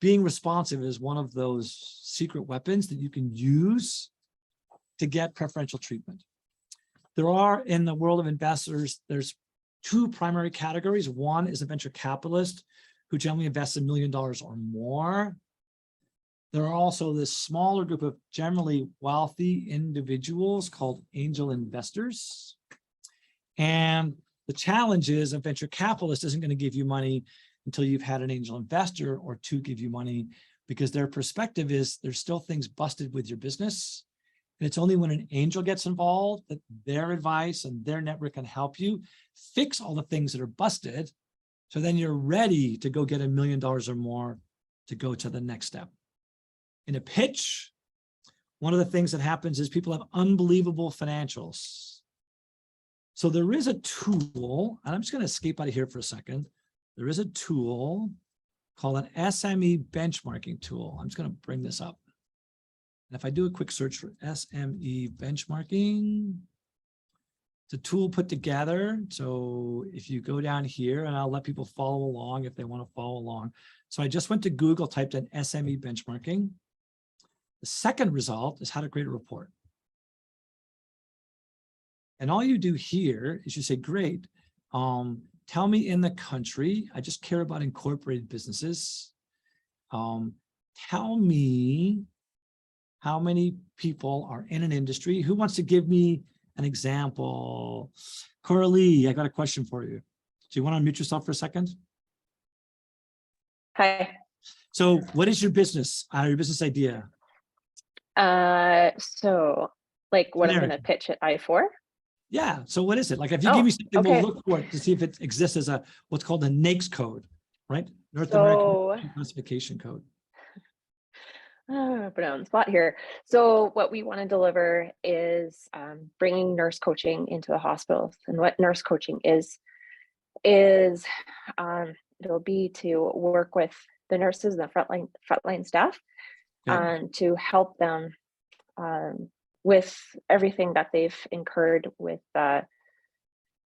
Being responsive is one of those secret weapons that you can use to get preferential treatment. There are, in the world of investors, there's 2 primary categories. One is a venture capitalist who generally invests $1 million or more. There are also this smaller group of generally wealthy individuals called angel investors. And the challenge is a venture capitalist isn't going to give you money until you've had an angel investor or 2 give you money, because their perspective is there's still things busted with your business. And it's only when an angel gets involved that their advice and their network can help you fix all the things that are busted. So then you're ready to go get $1 million or more to go to the next step. In a pitch, one of the things that happens is people have unbelievable financials. So there is a tool, and I'm just going to escape out of here for a second. There is a tool called an SME benchmarking tool. I'm just going to bring this up. And if I do a quick search for SME benchmarking, it's a tool put together. So if you go down here, and I'll let people follow along if they want to follow along. So I just went to Google, typed in SME benchmarking. The second result is how to create a report. And all you do here is you say, great, tell me in the country, I just care about incorporated businesses. Tell me how many people are in an industry. Who wants to give me an example? Coralie, I got a question for you. Do you want to unmute yourself for a second? Hi. So what is your business, your business idea? So like what I'm Generic. going to pitch at I4? Yeah. So what is it? Like if you give me something, okay. we'll look for it to see if it exists as a what's called a NAICS code, right? North So- American Classification Code. Put it on the spot here. So what we want to deliver is bringing nurse coaching into the hospitals. And what nurse coaching is it'll be to work with the nurses and the frontline staff to help them with everything that they've incurred with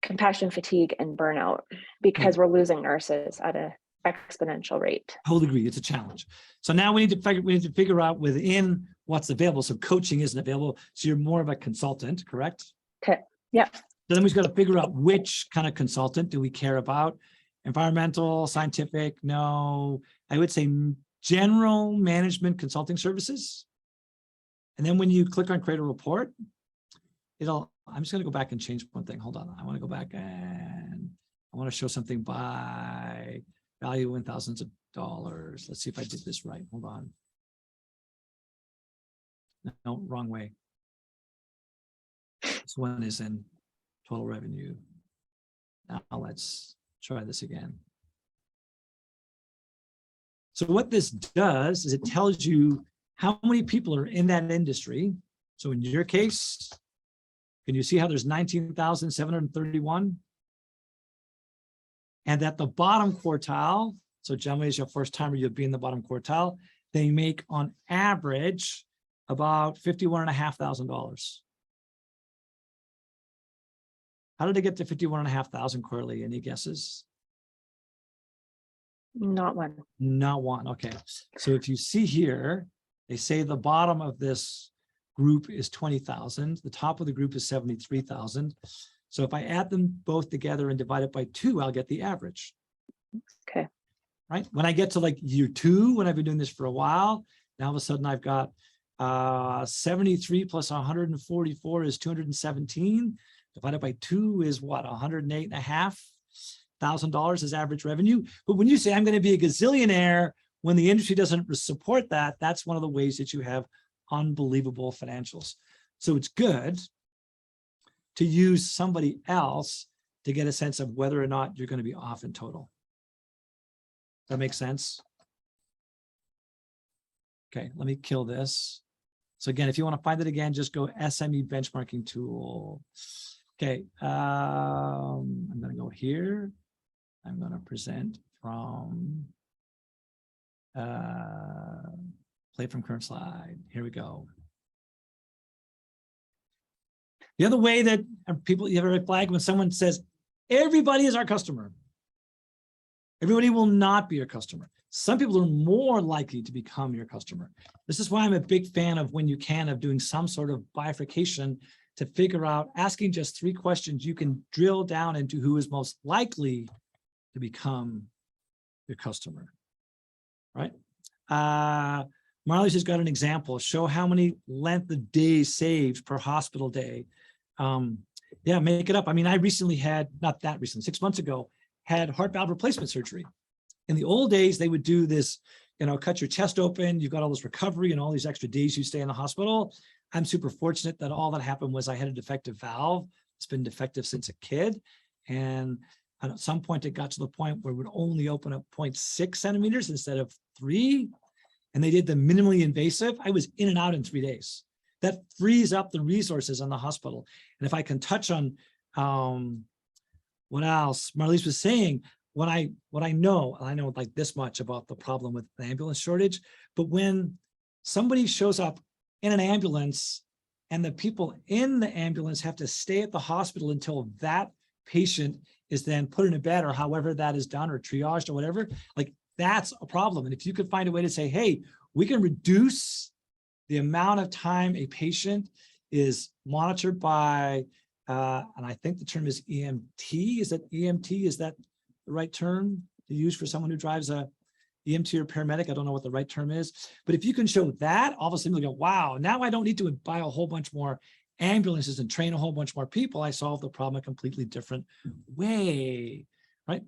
compassion fatigue and burnout, because we're losing nurses at an exponential rate. I totally agree. It's a challenge. So now we need to figure out within what's available. So coaching isn't available. So you're more of a consultant, correct? Okay. Yeah. Then we've got to figure out which kind of consultant do we care about. Environmental, scientific, no. I would say general management consulting services. And then when you click on create a report, I'm just going to go back and change one thing. Hold on. I want to go back and I want to show something by value in thousands of dollars. Let's see if I did this right. Hold on. No, wrong way. This one is in total revenue. Now let's try this again. So what this does is it tells you how many people are in that industry. So in your case, can you see how there's 19,731? And at the bottom quartile, so generally as your first timer, you'll be in the bottom quartile, they make on average about $51,500. How did they get to 51,500, Coralie? Any guesses? Not one. Not one. Okay. So if you see here, they say the bottom of this group is 20,000. The top of the group is 73,000. So if I add them both together and divide it by 2, I'll get the average. Okay. Right. When I get to like year 2, when I've been doing this for a while, now all of a sudden I've got 73 plus 144 is 217. Divided by 2 is what? $108,500 is average revenue. But when you say I'm going to be a gazillionaire, when the industry doesn't support that, that's one of the ways that you have unbelievable financials. So it's good to use somebody else to get a sense of whether or not you're going to be off in total. That makes sense? Okay, let me kill this. So again, if you want to find it again, just go SME benchmarking tool. Okay, I'm going to go here. I'm going to present from play from current slide. Here we go. The other way that people, you have a red flag when someone says, everybody is our customer. Everybody will not be your customer. Some people are more likely to become your customer. This is why I'm a big fan of, when you can, of doing some sort of bifurcation to figure out, asking just 3 questions, you can drill down into who is most likely to become your customer, right? Marley's just got an example. Show how many length of days saved per hospital day. Yeah, make it up. I mean, I recently had, not that recently, 6 months ago, had heart valve replacement surgery. In the old days, they would do this, cut your chest open, you've got all this recovery and all these extra days you stay in the hospital. I'm super fortunate that all that happened was I had a defective valve. It's been defective since a kid. And at some point, it got to the point where it would only open up 0.6 centimeters instead of 3. And they did the minimally invasive. I was in and out in 3 days. That frees up the resources on the hospital. And if I can touch on what else Marlise was saying, what I know like this much about the problem with the ambulance shortage, but when somebody shows up in an ambulance and the people in the ambulance have to stay at the hospital until that patient is then put in a bed, or however that is done, or triaged or whatever, like that's a problem. And if you could find a way to say, hey, we can reduce the amount of time a patient is monitored by, and I think the term is EMT. Is that EMT? Is that the right term to use for someone who drives a EMT or paramedic? I don't know what the right term is, but if you can show that, all of a sudden you'll go, wow, now I don't need to buy a whole bunch more ambulances and train a whole bunch more people, I solve the problem a completely different way, right?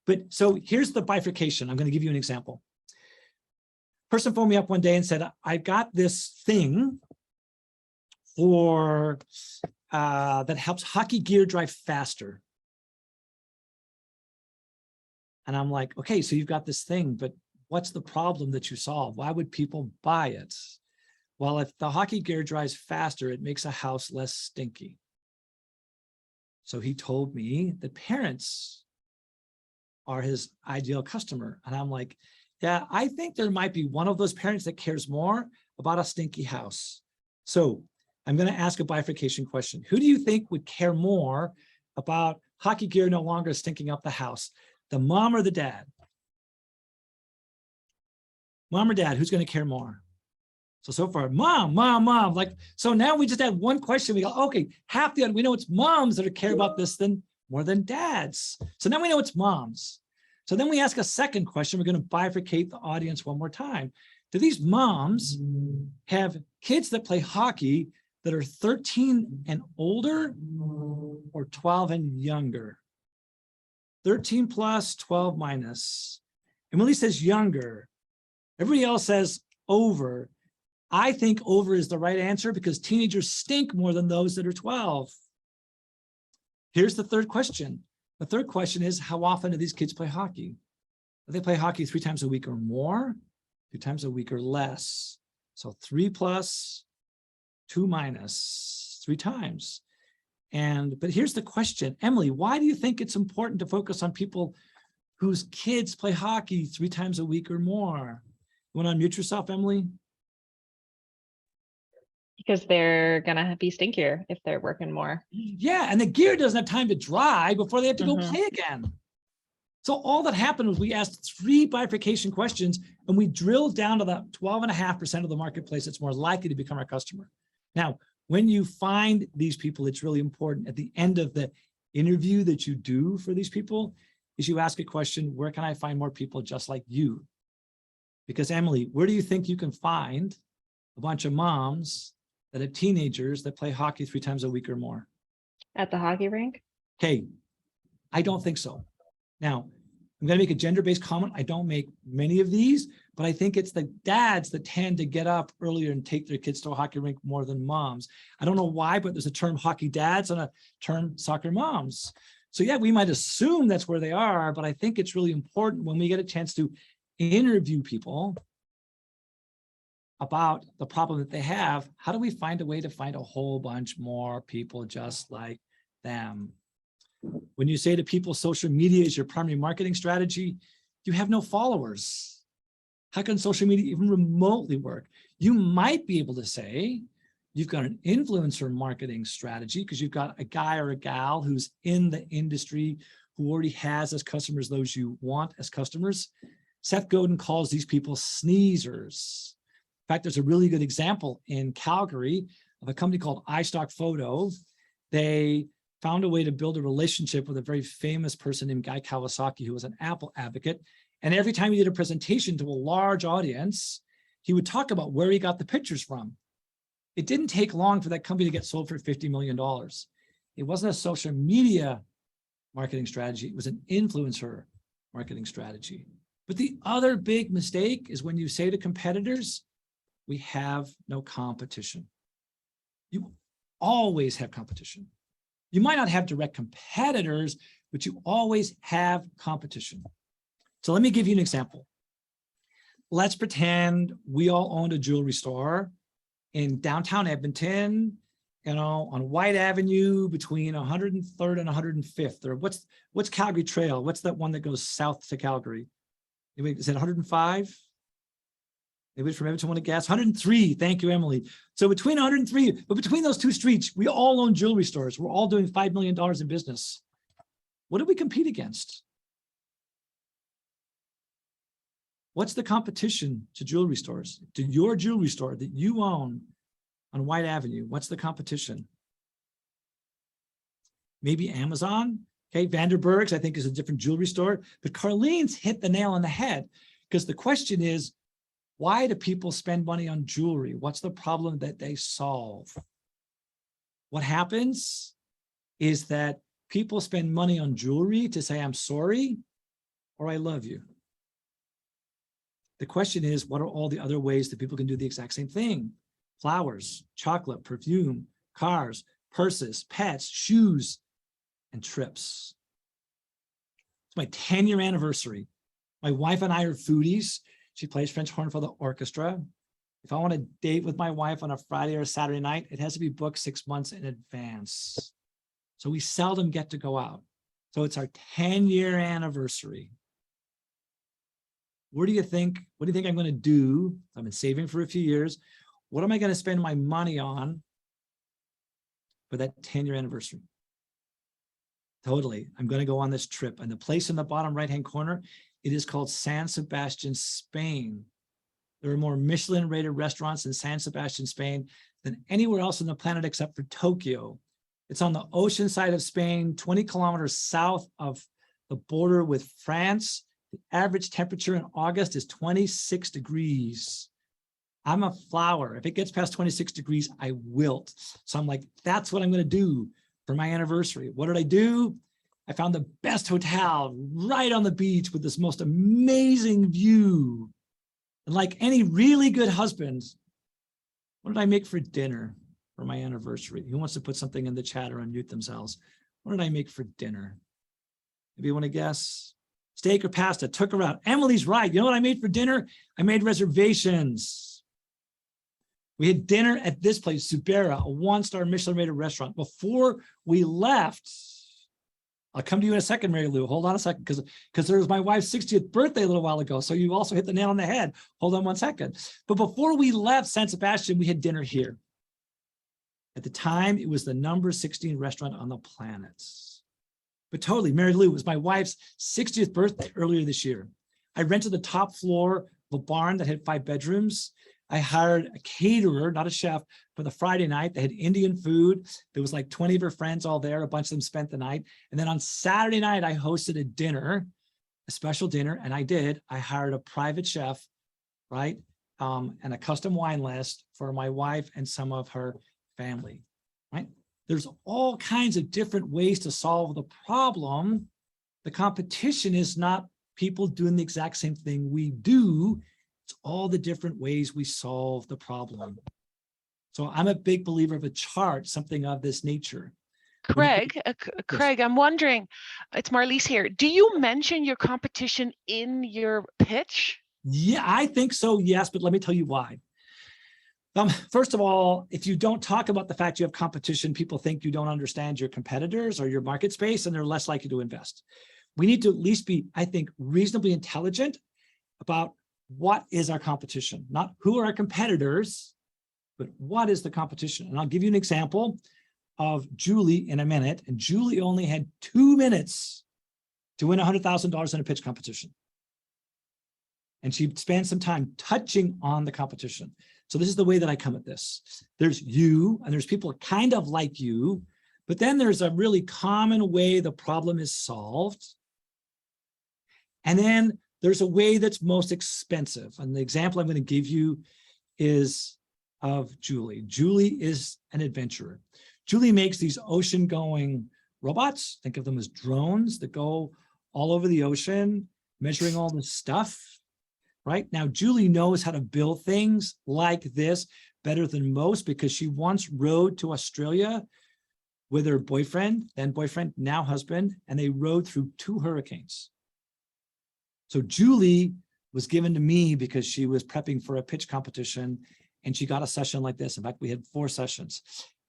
But so here's the bifurcation. I'm going to give you an example. Person phoned me up one day and said, I've got this thing for that helps hockey gear drive faster. And I'm like, okay, so you've got this thing, but what's the problem that you solve? Why would people buy it? Well, if the hockey gear dries faster, it makes a house less stinky. So he told me that parents are his ideal customer. And I'm like, yeah, I think there might be one of those parents that cares more about a stinky house. So I'm going to ask a bifurcation question. Who do you think would care more about hockey gear no longer stinking up the house? The mom or the dad? Mom or dad, who's going to care more? So far, mom. Like, so now we just had one question. We go, okay, half the, we know it's moms that care about this more than dads. So now we know it's moms. So then we ask a second question. We're going to bifurcate the audience one more time. Do these moms have kids that play hockey that are 13 and older or 12 and younger? 13 plus, 12 minus. Emily says younger. Everybody else says over. I think over is the right answer because teenagers stink more than those that are 12. Here's the third question. The third question is, how often do these kids play hockey? Do they play hockey 3 times a week or more? 2 times a week or less? So 3 plus, 2 minus, 3 times. But here's the question, Emily, why do you think it's important to focus on people whose kids play hockey 3 times a week or more? You want to unmute yourself, Emily? Because they're gonna be stinkier if they're working more. Yeah, and the gear doesn't have time to dry before they have to go play again. So all that happened was we asked 3 bifurcation questions and we drilled down to that 12.5% of the marketplace that's more likely to become our customer. Now, when you find these people, it's really important at the end of the interview that you do for these people is you ask a question, where can I find more people just like you? Because Emily, where do you think you can find a bunch of moms that have teenagers that play hockey 3 times a week or more? At the hockey rink? Okay, I don't think so. Now, I'm going to make a gender-based comment. I don't make many of these, but I think it's the dads that tend to get up earlier and take their kids to a hockey rink more than moms. I don't know why, but there's a term hockey dads and a term soccer moms. So yeah, we might assume that's where they are, but I think it's really important when we get a chance to interview people about the problem that they have, how do we find a way to find a whole bunch more people just like them? When you say to people, social media is your primary marketing strategy, you have no followers. How can social media even remotely work? You might be able to say you've got an influencer marketing strategy because you've got a guy or a gal who's in the industry who already has as customers those you want as customers. Seth Godin calls these people sneezers. In fact, there's a really good example in Calgary of a company called iStock Photo. They found a way to build a relationship with a very famous person named Guy Kawasaki, who was an Apple advocate. And every time he did a presentation to a large audience, he would talk about where he got the pictures from. It didn't take long for that company to get sold for $50 million. It wasn't a social media marketing strategy. It was an influencer marketing strategy. But the other big mistake is when you say to competitors, we have no competition. You always have competition. You might not have direct competitors, but you always have competition. So let me give you an example. Let's pretend we all owned a jewelry store in downtown Edmonton, on White Avenue between 103rd and 105th. Or what's Calgary Trail? What's that one that goes south to Calgary? Is it 105? Maybe it's from Edmonton, want to guess? 103. Thank you, Emily. So between 103, but between those 2 streets, we all own jewelry stores. We're all doing $5 million in business. What do we compete against? What's the competition to jewelry stores? To your jewelry store that you own on White Avenue, what's the competition? Maybe Amazon. Okay, Vanderburg's, I think, is a different jewelry store. But Carlene's hit the nail on the head because the question is, why do people spend money on jewelry? What's the problem that they solve? what happens is that people spend money on jewelry to say, I'm sorry, or I love you. The question is, what are all the other ways that people can do the exact same thing? Flowers, chocolate, perfume, cars, purses, pets, shoes, and trips. It's my 10-year anniversary. My wife and I are foodies. She plays French horn for the orchestra. If I want to date with my wife on a Friday or a Saturday night, it has to be booked 6 months in advance. So we seldom get to go out. So it's our 10-year anniversary. What do you think I'm going to do? I've been saving for a few years. What am I going to spend my money on for that 10-year anniversary? Totally. I'm going to go on this trip. And the place in the bottom right-hand corner, it is called San Sebastian, Spain. There are more Michelin-rated restaurants in San Sebastian, Spain than anywhere else on the planet except for Tokyo. It's on the ocean side of Spain, 20 kilometers south of the border with France. The average temperature in August is 26 degrees. I'm a flower. If it gets past 26 degrees, I wilt. So I'm like, that's what I'm going to do for my anniversary. What did I do? I found the best hotel right on the beach with this most amazing view. And like any really good husband, what did I make for dinner for my anniversary? Who wants to put something in the chat or unmute themselves? What did I make for dinner? Maybe you want to guess? Steak or pasta? Took her out. Emily's right. You know what I made for dinner? I made reservations. We had dinner at this place, Subera, a 1-star Michelin-rated restaurant. Before we left, I'll come to you in a second, Mary Lou. Hold on a second, because there was my wife's 60th birthday a little while ago. So you also hit the nail on the head. Hold on one second. But before we left San Sebastian, we had dinner here. At the time, it was the number 16 restaurant on the planet. But totally, Mary Lou, it was my wife's 60th birthday earlier this year. I rented the top floor of a barn that had 5 bedrooms. I hired a caterer, not a chef, for the Friday night. They had Indian food. There was like 20 of her friends all there. A bunch of them spent the night. And then on Saturday night, I hosted a dinner, a special dinner. And I hired a private chef, right? And a custom wine list for my wife and some of her family, right? There's all kinds of different ways to solve the problem. The competition is not people doing the exact same thing we do. It's all the different ways we solve the problem. So I'm a big believer of a chart, something of this nature. Craig, I'm wondering, it's Marlies here. Do you mention your competition in your pitch? Yeah, I think so, yes, but let me tell you why. First of all, if you don't talk about the fact you have competition, people think you don't understand your competitors or your market space, and they're less likely to invest. We need to at least be, I think, reasonably intelligent about what is our competition, not who are our competitors, but what is the competition. And I'll give you an example of Julie in a minute. And Julie only had 2 minutes to win $100,000 in a pitch competition. And she spent some time touching on the competition. So this is the way that I come at this. There's you, and there's people kind of like you, but then there's a really common way the problem is solved. And then there's a way that's most expensive. And the example I'm going to give you is of Julie. Julie is an adventurer. Julie makes these ocean-going robots. Think of them as drones that go all over the ocean, measuring all this stuff. Right now, Julie knows how to build things like this better than most because she once rode to Australia with her boyfriend, then boyfriend, now husband, and they rode through 2 hurricanes. So Julie was given to me because she was prepping for a pitch competition and she got a session like this. In fact, we had 4 sessions.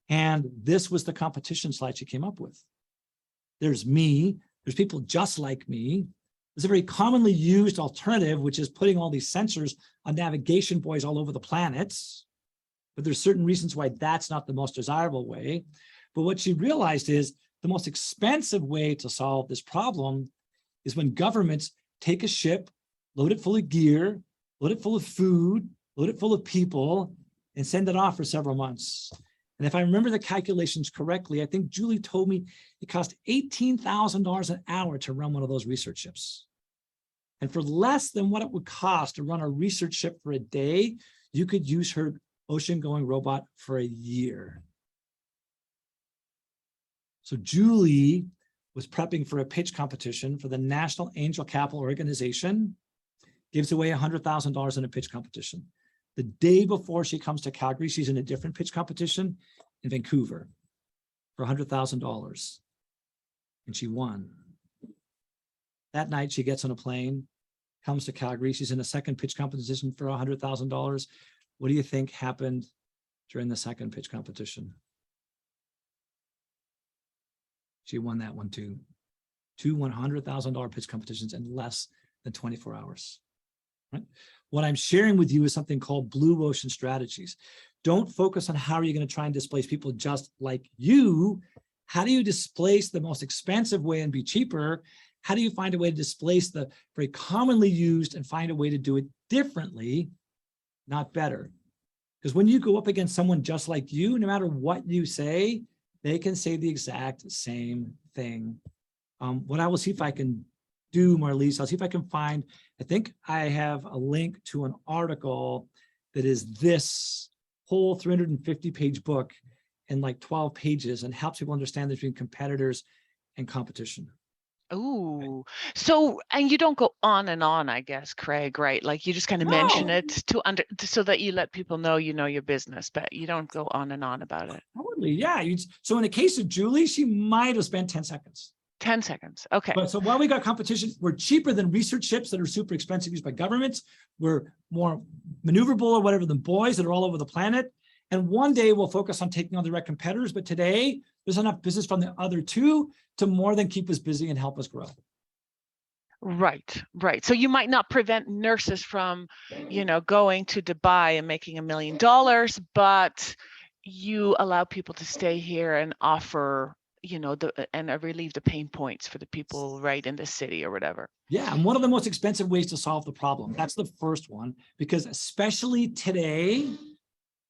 And this was the competition slide she came up with. There's me, there's people just like me. There's a very commonly used alternative, which is putting all these sensors on navigation buoys all over the planet. But there's certain reasons why that's not the most desirable way. But what she realized is the most expensive way to solve this problem is when governments take a ship, load it full of gear, load it full of food, load it full of people, and send it off for several months. And if I remember the calculations correctly, I think Julie told me it cost $18,000 an hour to run one of those research ships. And for less than what it would cost to run a research ship for a day, you could use her ocean-going robot for a year. So Julie was prepping for a pitch competition for the National Angel Capital Organization, gives away $100,000 in a pitch competition. The day before she comes to Calgary, she's in a different pitch competition in Vancouver for $100,000. And she won. That night, she gets on a plane, comes to Calgary. She's in a second pitch competition for $100,000. What do you think happened during the second pitch competition? She won that one too. Two $100,000 pitch competitions in less than 24 hours. Right? What I'm sharing with you is something called blue ocean strategies. Don't focus on how are you going to try and displace people just like you. How do you displace the most expensive way and be cheaper? How do you find a way to displace the very commonly used and find a way to do it differently, not better? Because when you go up against someone just like you, no matter what you say, they can say the exact same thing. What I will see if I can do, Marlise, I'll see if I can find, I think I have a link to an article that is this whole 350-page book in like 12 pages and helps people understand the between competitors and competition. Ooh, so, and you don't go on and on, I guess, Craig, right? Like you just kind of mention No. it so that you let people know you know your business, but you don't go on and on about it. Totally, yeah. So in the case of Julie, she might have spent 10 seconds. 10 seconds. Okay. But so while we got competition, we're cheaper than research ships that are super expensive used by governments. We're more maneuverable or whatever than boys that are all over the planet. And one day we'll focus on taking on direct competitors. But today there's enough business from the other two to more than keep us busy and help us grow. Right, right. So you might not prevent nurses from, going to Dubai and making $1 million, but you allow people to stay here and offer, and relieve the pain points for the people right in the city or whatever. Yeah, and one of the most expensive ways to solve the problem. That's the first one, because especially today,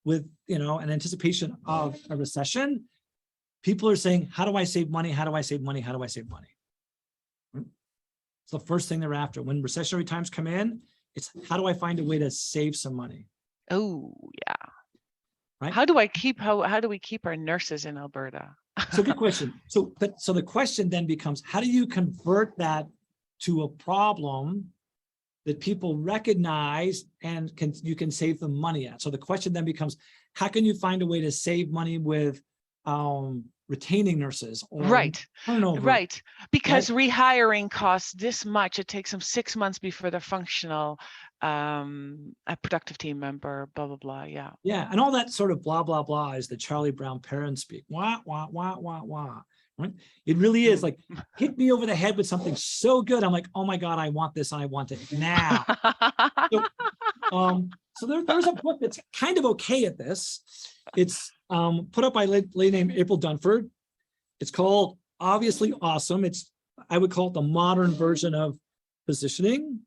with an anticipation of a recession, people are saying, how do I save money? How do I save money? How do I save money? It's the first thing they're after. When recessionary times come in, it's how do I find a way to save some money? Oh, yeah. Right? How do we keep our nurses in Alberta? So good question. So the question then becomes, how do you convert that to a problem that people recognize and you can save them money at? So the question then becomes, how can you find a way to save money with retaining nurses or right turnover? Right, because rehiring costs this much. It takes them 6 months before they're functional, a productive team member, blah blah blah. Yeah, and all that sort of blah blah blah is the Charlie Brown parent speak. Wah wah wah wah wah. Right? It really is like hit me over the head with something so good. I'm like, oh my god, I want this and I want it now. So there's a book that's kind of okay at this. It's put up by a lady named April Dunford. It's called Obviously Awesome. I would call it the modern version of positioning.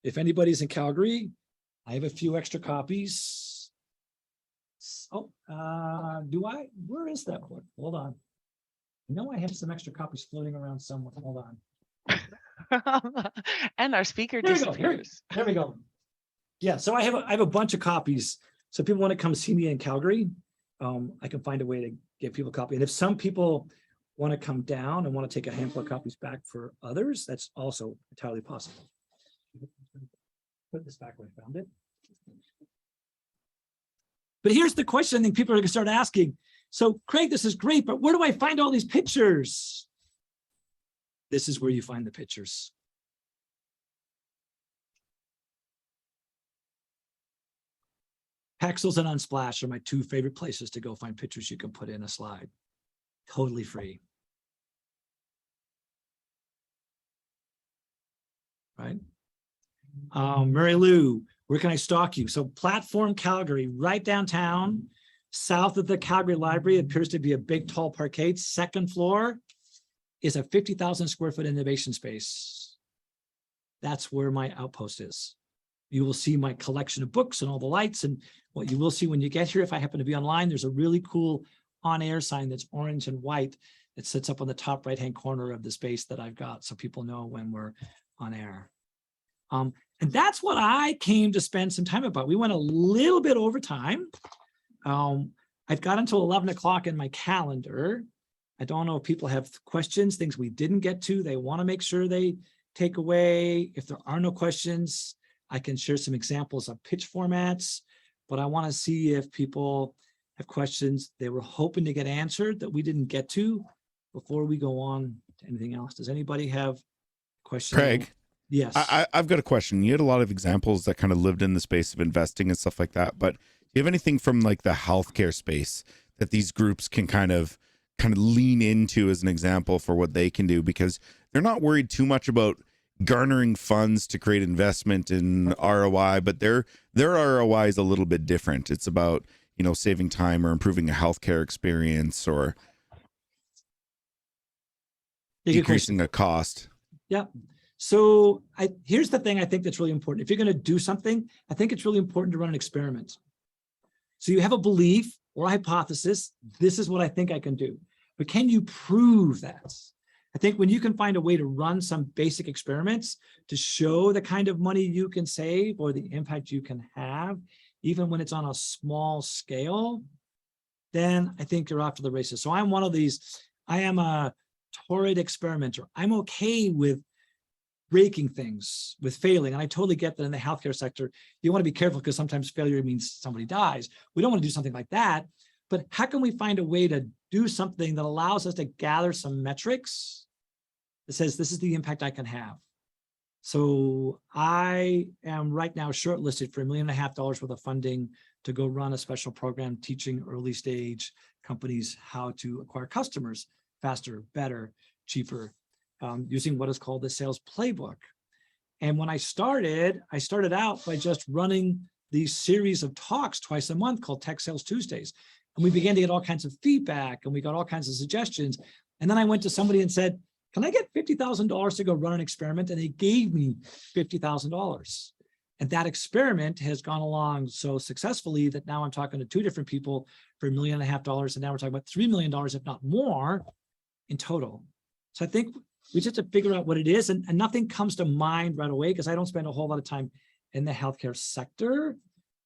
If anybody's in Calgary, I have a few extra copies. Oh, do I? Where is that book? Hold on. I have some extra copies floating around somewhere. Hold on. And our speaker disappears. There we go. Yeah, so I have a bunch of copies. So if people want to come see me in Calgary, I can find a way to get people a copy. And if some people want to come down and want to take a handful of copies back for others, that's also entirely possible. Put this back where I found it. But here's the question I think people are going to start asking. So Craig, this is great, but where do I find all these pictures? This is where you find the pictures. Pexels and Unsplash are my two favorite places to go find pictures you can put in a slide. Totally free. Right? Mary Lou, where can I stalk you? So Platform Calgary, right downtown, south of the Calgary Library, appears to be a big, tall parkade. Second floor is a 50,000 square foot innovation space. That's where my outpost is. You will see my collection of books and all the lights. And what you will see when you get here, if I happen to be online, there's a really cool on-air sign that's orange and white that sits up on the top right-hand corner of the space that I've got, so people know when we're on air. And that's what I came to spend some time about. We went a little bit over time. I've got until 11 o'clock in my calendar. I don't know if people have questions, things we didn't get to, they want to make sure they take away. If there are no questions, I can share some examples of pitch formats, but I want to see if people have questions they were hoping to get answered that we didn't get to before we go on to anything else. Does anybody have questions? Craig, Yes. I've got a question. You had a lot of examples that kind of lived in the space of investing and stuff like that, but do you have anything from like the healthcare space that these groups can kind of lean into as an example for what they can do? Because they're not worried too much about garnering funds to create investment in ROI, but their ROI is a little bit different. It's about, you know, saving time or improving a healthcare experience or decreasing a cost. Yeah. So here's the thing I think that's really important. If you're going to do something, I think it's really important to run an experiment. So you have a belief or a hypothesis, this is what I think I can do. But can you prove that? I think when you can find a way to run some basic experiments to show the kind of money you can save or the impact you can have, even when it's on a small scale, then I think you're off to the races. So I'm one of these, I am a torrid experimenter. I'm okay with breaking things, with failing. And I totally get that in the healthcare sector, you want to be careful because sometimes failure means somebody dies. We don't want to do something like that. But how can we find a way to do something that allows us to gather some metrics that says this is the impact I can have? So I am right now shortlisted for $1.5 million worth of funding to go run a special program teaching early stage companies how to acquire customers faster, better, cheaper, using what is called the sales playbook. And when I started out by just running these series of talks twice a month called Tech Sales Tuesdays. And we began to get all kinds of feedback and we got all kinds of suggestions. And then I went to somebody and said, can I get $50,000 to go run an experiment? And they gave me $50,000. And that experiment has gone along so successfully that now I'm talking to two different people for $1.5 million. And now we're talking about $3 million, if not more, in total. So I think we just have to figure out what it is. And nothing comes to mind right away because I don't spend a whole lot of time in the healthcare sector.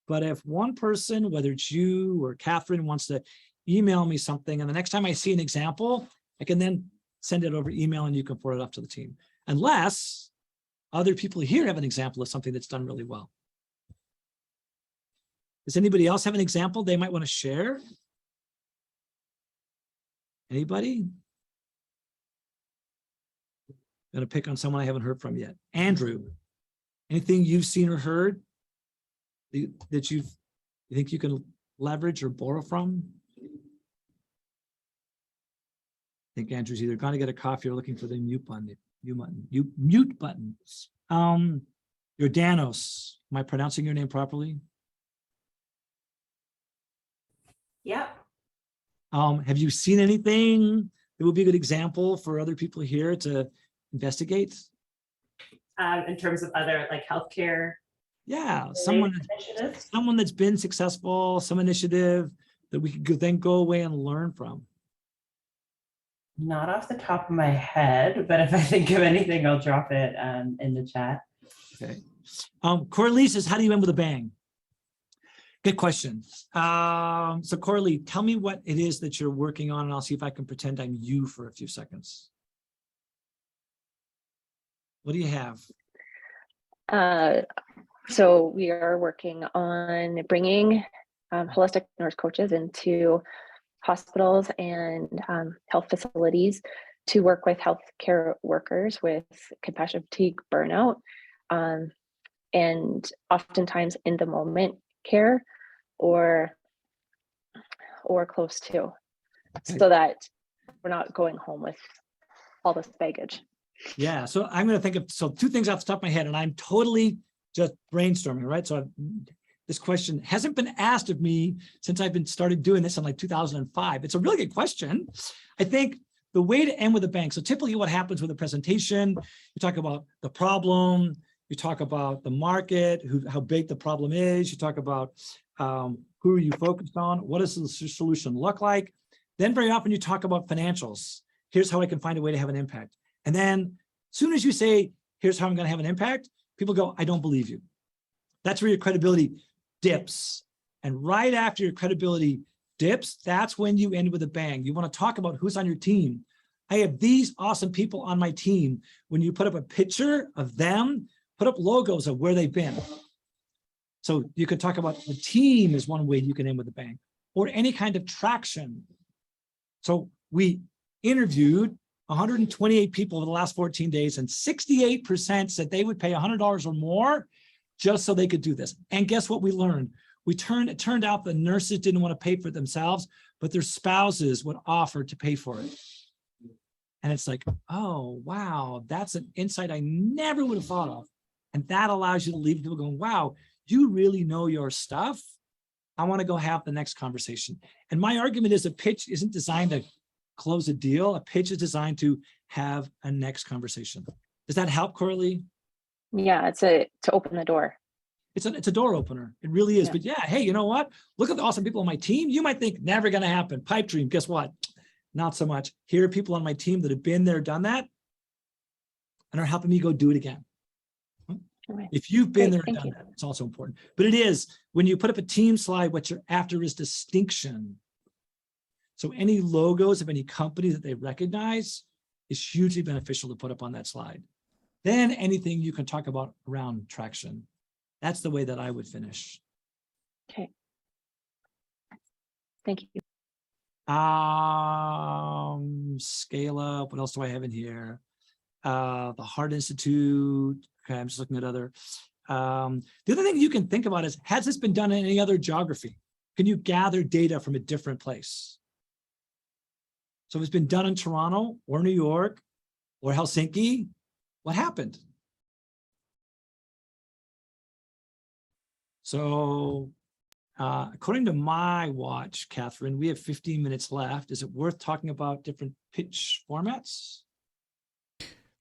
But if one person, whether it's you or Catherine, wants to email me something, and the next time I see an example, I can then send it over email and you can forward it up to the team. Unless other people here have an example of something that's done really well. Does anybody else have an example they might want to share? Anybody? I'm going to pick on someone I haven't heard from yet. Andrew, anything you've seen or heard that you think you can leverage or borrow from? I think Andrew's either going to get a coffee or looking for the mute button. Mute button. Jordanos, am I pronouncing your name properly? Yeah. Have you seen anything that would be a good example for other people here to investigate? In terms of other like healthcare. Yeah, someone that's been successful, some initiative that we could then go away and learn from. Not off the top of my head, but if I think of anything, I'll drop it in the chat. Okay. Coralie says, how do you end with a bang? Good question. So Coralie, tell me what it is that you're working on and I'll see if I can pretend I'm you for a few seconds. What do you have? So we are working on bringing holistic nurse coaches into hospitals and health facilities to work with healthcare workers with compassion fatigue, burnout, and oftentimes in the moment care or close to, so that we're not going home with all this baggage. Yeah, so I'm going to think of two things off the top of my head, and I'm totally just brainstorming, right? So this question hasn't been asked of me since I've started doing this in like 2005. It's a really good question. I think the way to end with a bang. So typically what happens with a presentation, you talk about the problem, you talk about the market, how big the problem is, you talk about who are you focused on, what does the solution look like? Then very often you talk about financials. Here's how I can find a way to have an impact. And then as soon as you say, here's how I'm going to have an impact, people go, I don't believe you. That's where your credibility dips. And right after your credibility dips, that's when you end with a bang. You want to talk about who's on your team. I have these awesome people on my team. When you put up a picture of them, put up logos of where they've been. So you could talk about the team is one way you can end with a bang, or any kind of traction. So we interviewed 128 people over the last 14 days, and 68% said they would pay $100 or more just so they could do this. And guess what we learned? It turned out the nurses didn't want to pay for it themselves, but their spouses would offer to pay for it. And it's like, oh, wow, that's an insight I never would have thought of. And that allows you to leave people going, wow, you really know your stuff. I want to go have the next conversation. And my argument is a pitch isn't designed to close a deal. A pitch is designed to have a next conversation. Does that help, Coralie? Yeah, it's to open the door. It's a door opener. It really is. Yeah. But yeah, hey, you know what? Look at the awesome people on my team. You might think never going to happen. Pipe dream. Guess what? Not so much. Here are people on my team that have been there, done that, and are helping me go do it again. Okay. If you've been Great, there and thank done you. that, it's also important. But it is, when you put up a team slide, what you're after is distinction. So any logos of any company that they recognize is hugely beneficial to put up on that slide. Then anything you can talk about around traction. That's the way that I would finish. Okay. Thank you. Scale up. What else do I have in here? The Heart Institute. Okay, I'm just looking at other. The other thing you can think about is, has this been done in any other geography? Can you gather data from a different place? So if it's been done in Toronto or New York or Helsinki, what happened? So according to my watch, Catherine, we have 15 minutes left. Is it worth talking about different pitch formats?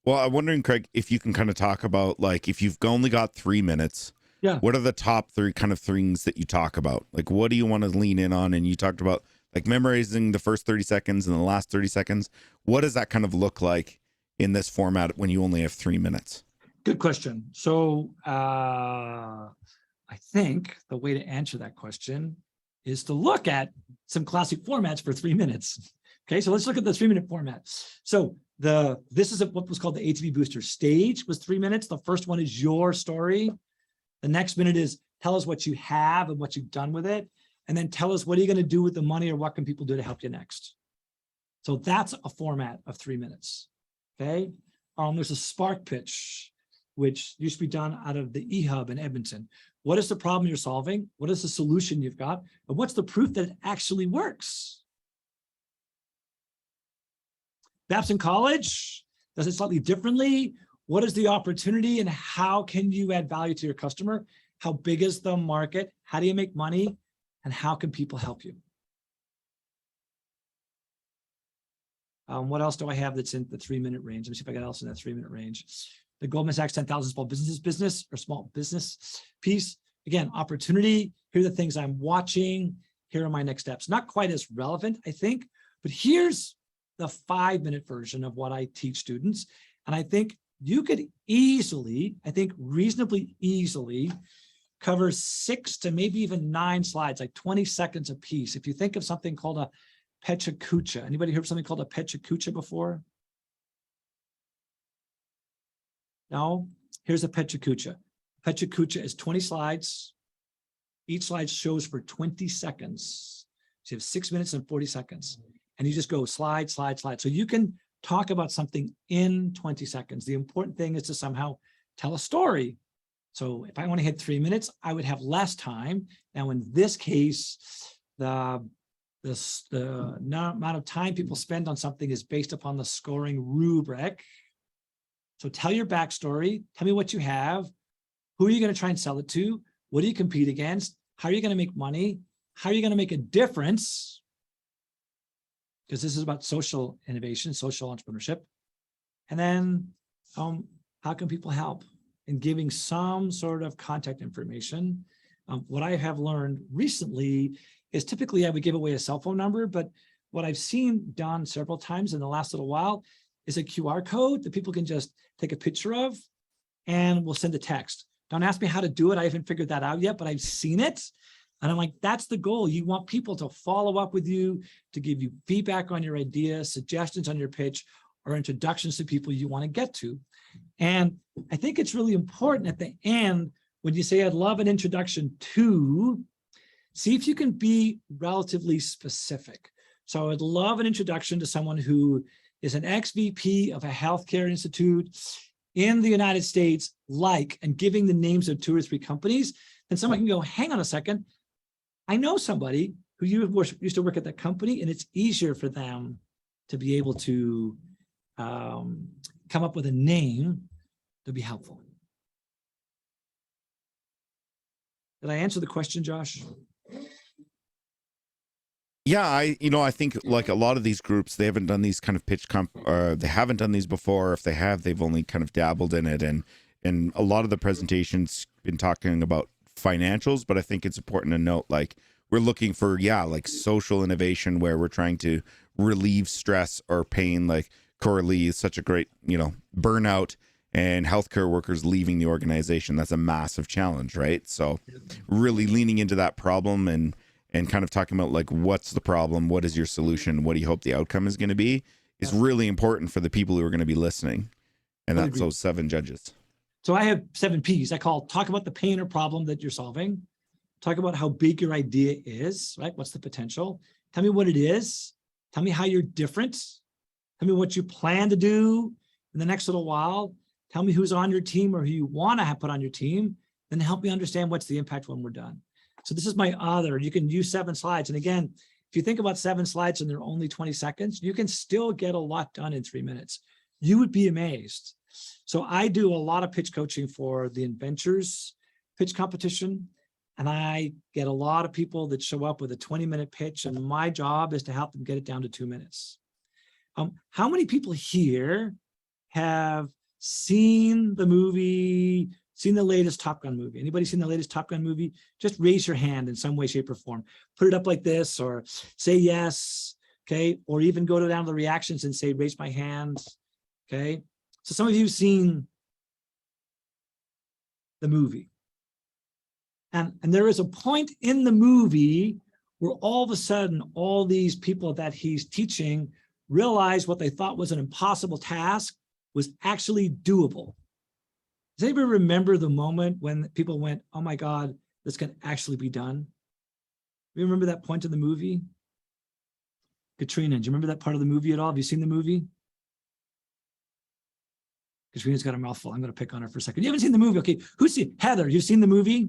Well, I'm wondering, Craig, if you can kind of talk about, like, if you've only got 3 minutes, Yeah. what are the top 3 kind of things that you talk about? Like, what do you want to lean in on? And you talked about like memorizing the first 30 seconds and the last 30 seconds. What does that kind of look like in this format when you only have 3 minutes? Good question. So I think the way to answer that question is to look at some classic formats for 3 minutes. Okay, so let's look at the 3-minute format. So this is what was called the ATV Booster. Stage was 3 minutes. The first one is your story. The next minute is tell us what you have and what you've done with it. And then tell us what are you going to do with the money, or what can people do to help you next. So that's a format of 3 minutes. Okay. There's a spark pitch, which used to be done out of the eHub in Edmonton. What is the problem you're solving? What is the solution you've got? And what's the proof that it actually works? Babson College does it slightly differently. What is the opportunity and how can you add value to your customer? How big is the market? How do you make money? And how can people help you? What else do I have that's in the 3-minute range? Let me see if I got else in that 3-minute range. The Goldman Sachs 10,000 small business piece. Again, opportunity. Here are the things I'm watching. Here are my next steps. Not quite as relevant, I think, but here's the 5-minute version of what I teach students. And I think you could easily, reasonably easily cover 6 to maybe even 9 slides, like 20 seconds a piece. If you think of something called a Pechakucha. Anybody heard of something called a Pechakucha before? No? Here's a Pechakucha. Pechakucha is 20 slides. Each slide shows for 20 seconds. So you have 6 minutes and 40 seconds. And you just go slide, slide, slide. So you can talk about something in 20 seconds. The important thing is to somehow tell a story. So if I want to hit 3 minutes, I would have less time. Now, in this case, the amount of time people spend on something is based upon the scoring rubric. So tell your backstory. Tell me what you have. Who are you going to try and sell it to? What do you compete against? How are you going to make money? How are you going to make a difference? Because this is about social innovation, social entrepreneurship. And then how can people help? And giving some sort of contact information. What I have learned recently is typically I would give away a cell phone number, but what I've seen done several times in the last little while is a QR code that people can just take a picture of and we'll send a text. Don't ask me how to do it. I haven't figured that out yet, but I've seen it. And I'm like, that's the goal. You want people to follow up with you, to give you feedback on your ideas, suggestions on your pitch, or introductions to people you want to get to. And I think it's really important at the end, when you say, I'd love an introduction to, see if you can be relatively specific. So I'd love an introduction to someone who is an ex-VP of a healthcare institute in the United States, and giving the names of 2 or 3 companies. Then someone can go, hang on a second, I know somebody who used to work at that company, and it's easier for them to be able to come up with a name to be helpful. Did I answer the question, Josh? Yeah, I think like a lot of these groups, they haven't done these kind of pitch they haven't done these before. If they have, they've only kind of dabbled in it. And a lot of the presentations been talking about financials, but I think it's important to note, like, we're looking for, like social innovation where we're trying to relieve stress or pain. Like Coralie is such a great, burnout and healthcare workers leaving the organization. That's a massive challenge, right? So really leaning into that problem and kind of talking about, like, what's the problem? What is your solution? What do you hope the outcome is going to be is really important for the people who are going to be listening. And that's those 7 judges. So I have 7 P's. I call talk about the pain or problem that you're solving. Talk about how big your idea is, right? What's the potential? Tell me what it is. Tell me how you're different. Tell me what you plan to do in the next little while. Tell me who's on your team or who you want to have put on your team. Then help me understand what's the impact when we're done. So this is my other. You can use 7 slides. And again, if you think about 7 slides and they're only 20 seconds, you can still get a lot done in 3 minutes. You would be amazed. So I do a lot of pitch coaching for the Inventors pitch competition. And I get a lot of people that show up with a 20-minute pitch. And my job is to help them get it down to 2 minutes. How many people here have seen the movie, seen the latest Top Gun movie? Anybody seen the latest Top Gun movie? Just raise your hand in some way, shape, or form. Put it up like this, or say yes, okay? Or even go down to the reactions and say, raise my hand, okay? So some of you have seen the movie. And there is a point in the movie where all of a sudden, all these people that he's teaching realize what they thought was an impossible task was actually doable. Does anybody remember the moment when people went, oh my God, this can actually be done? You remember that point in the movie? Katrina, do you remember that part of the movie at all? Have you seen the movie? Katrina's got a mouthful. I'm going to pick on her for a second. You haven't seen the movie? Okay, who's seen? Heather, you've seen the movie?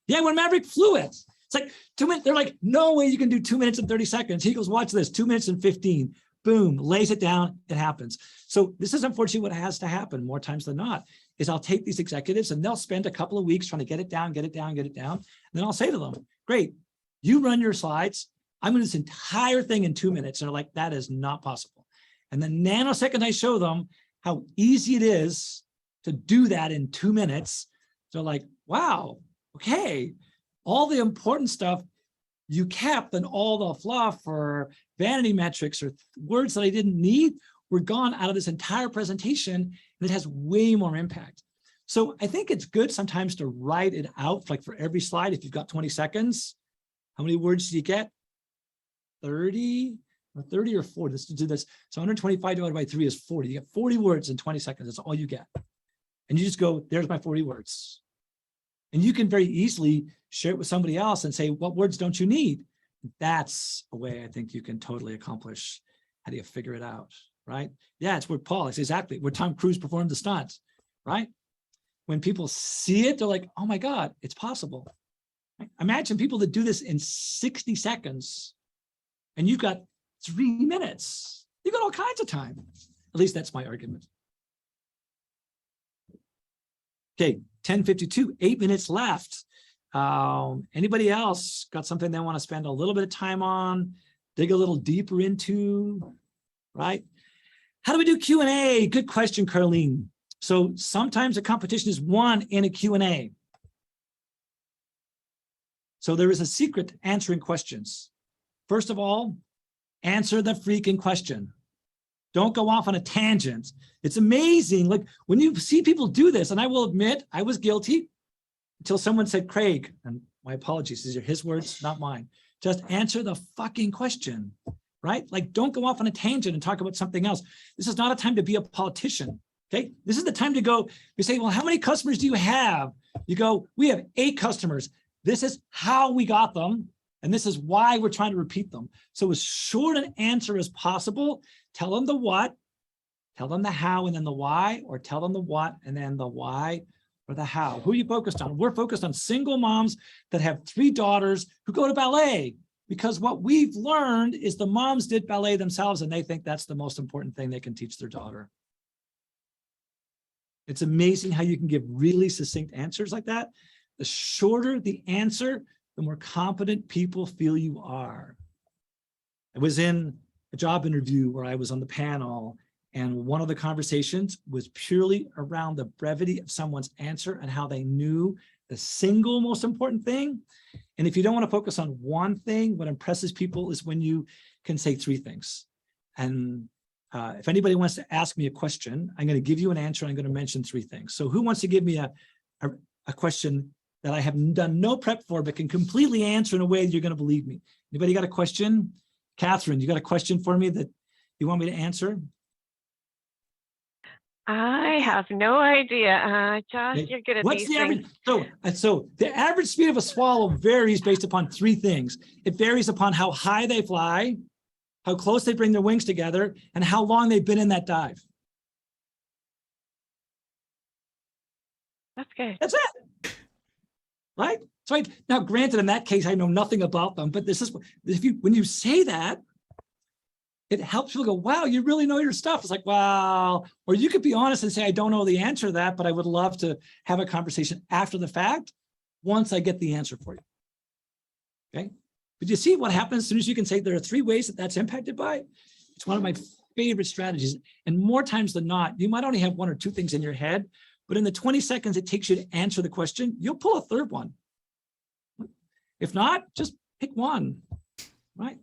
Yeah, when Maverick flew it. It's like 2 minutes. They're like, no way you can do 2 minutes and 30 seconds. He goes, watch this, 2 minutes and 15. Boom, lays it down, it happens. So this is unfortunately what has to happen more times than not, is I'll take these executives and they'll spend a couple of weeks trying to get it down. And then I'll say to them, great, you run your slides. I'm going to do this entire thing in 2 minutes. And they're like, that is not possible. And the nanosecond I show them how easy it is to do that in 2 minutes, they're like, wow, okay, all the important stuff you kept and all the fluff or vanity metrics or words that I didn't need were gone out of this entire presentation, and it has way more impact. So I think it's good sometimes to write it out, like for every slide. If you've got 20 seconds, how many words do you get? 30 or 40. Let's do this. So 125 divided by 3 is 40. You get 40 words in 20 seconds. That's all you get. And you just go, there's my 40 words. And you can very easily share it with somebody else and say, what words don't you need? That's a way I think you can totally accomplish. How do you figure it out, right? Yeah, it's where Paul, it's exactly where Tom Cruise performed the stunt, right? When people see it, they're like, oh my God, it's possible. Right? Imagine people that do this in 60 seconds and you've got 3 minutes. You've got all kinds of time. At least that's my argument. Okay, 10:52, 8 minutes left. Anybody else got something they want to spend a little bit of time on, dig a little deeper into, right? How do we do Q&A? Good question, Carlene. So sometimes a competition is won in a Q&A. So there is a secret to answering questions. First of all, answer the freaking question. Don't go off on a tangent. It's amazing. Like when you see people do this, and I will admit I was guilty until someone said, Craig, and My apologies. These are his words, not mine. Just answer the fucking question, right? Like, don't go off on a tangent and talk about something else. This is not a time to be a politician, okay? This is the time to go, you say, well, how many customers do you have? You go, we have 8 customers. This is how we got them. And this is why we're trying to repeat them. So as short an answer as possible, tell them the what, tell them the how and then the why, or tell them the what and then the why or the how. Who are you focused on? We're focused on single moms that have 3 daughters who go to ballet, because what we've learned is the moms did ballet themselves and they think that's the most important thing they can teach their daughter. It's amazing how you can give really succinct answers like that. The shorter the answer, the more confident people feel you are. I was in a job interview where I was on the panel, and one of the conversations was purely around the brevity of someone's answer and how they knew the single most important thing. And if you don't want to focus on one thing, what impresses people is when you can say 3 things. And if anybody wants to ask me a question, I'm going to give you an answer. And I'm going to mention 3 things. So who wants to give me a question that I have done no prep for, but can completely answer in a way that you're going to believe me? Anybody got a question? Catherine, you got a question for me that you want me to answer? I have no idea. Josh, Okay. you're good at What's these the things. average? So the average speed of a swallow varies based upon 3 things. It varies upon how high they fly, how close they bring their wings together, and how long they've been in that dive. That's good. That's it. Right? So now, granted, in that case, I know nothing about them, but this is when you say that, it helps people go, wow, you really know your stuff. It's like, wow. Or you could be honest and say, I don't know the answer to that, but I would love to have a conversation after the fact once I get the answer for you. Okay. But you see what happens as soon as you can say there are 3 ways that that's impacted by? It's one of my favorite strategies. And more times than not, you might only have 1 or 2 things in your head, but in the 20 seconds it takes you to answer the question, you'll pull a 3rd one. If not, just pick one, right?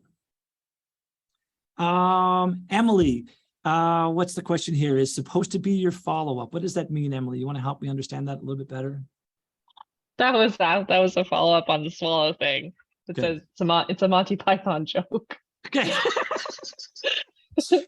Emily, what's the question here? Is supposed to be your follow-up. What does that mean, Emily? You want to help me understand that a little bit better? That was a follow-up on the swallow thing. It Good. says it's a Monty Python joke. Okay. Hey, so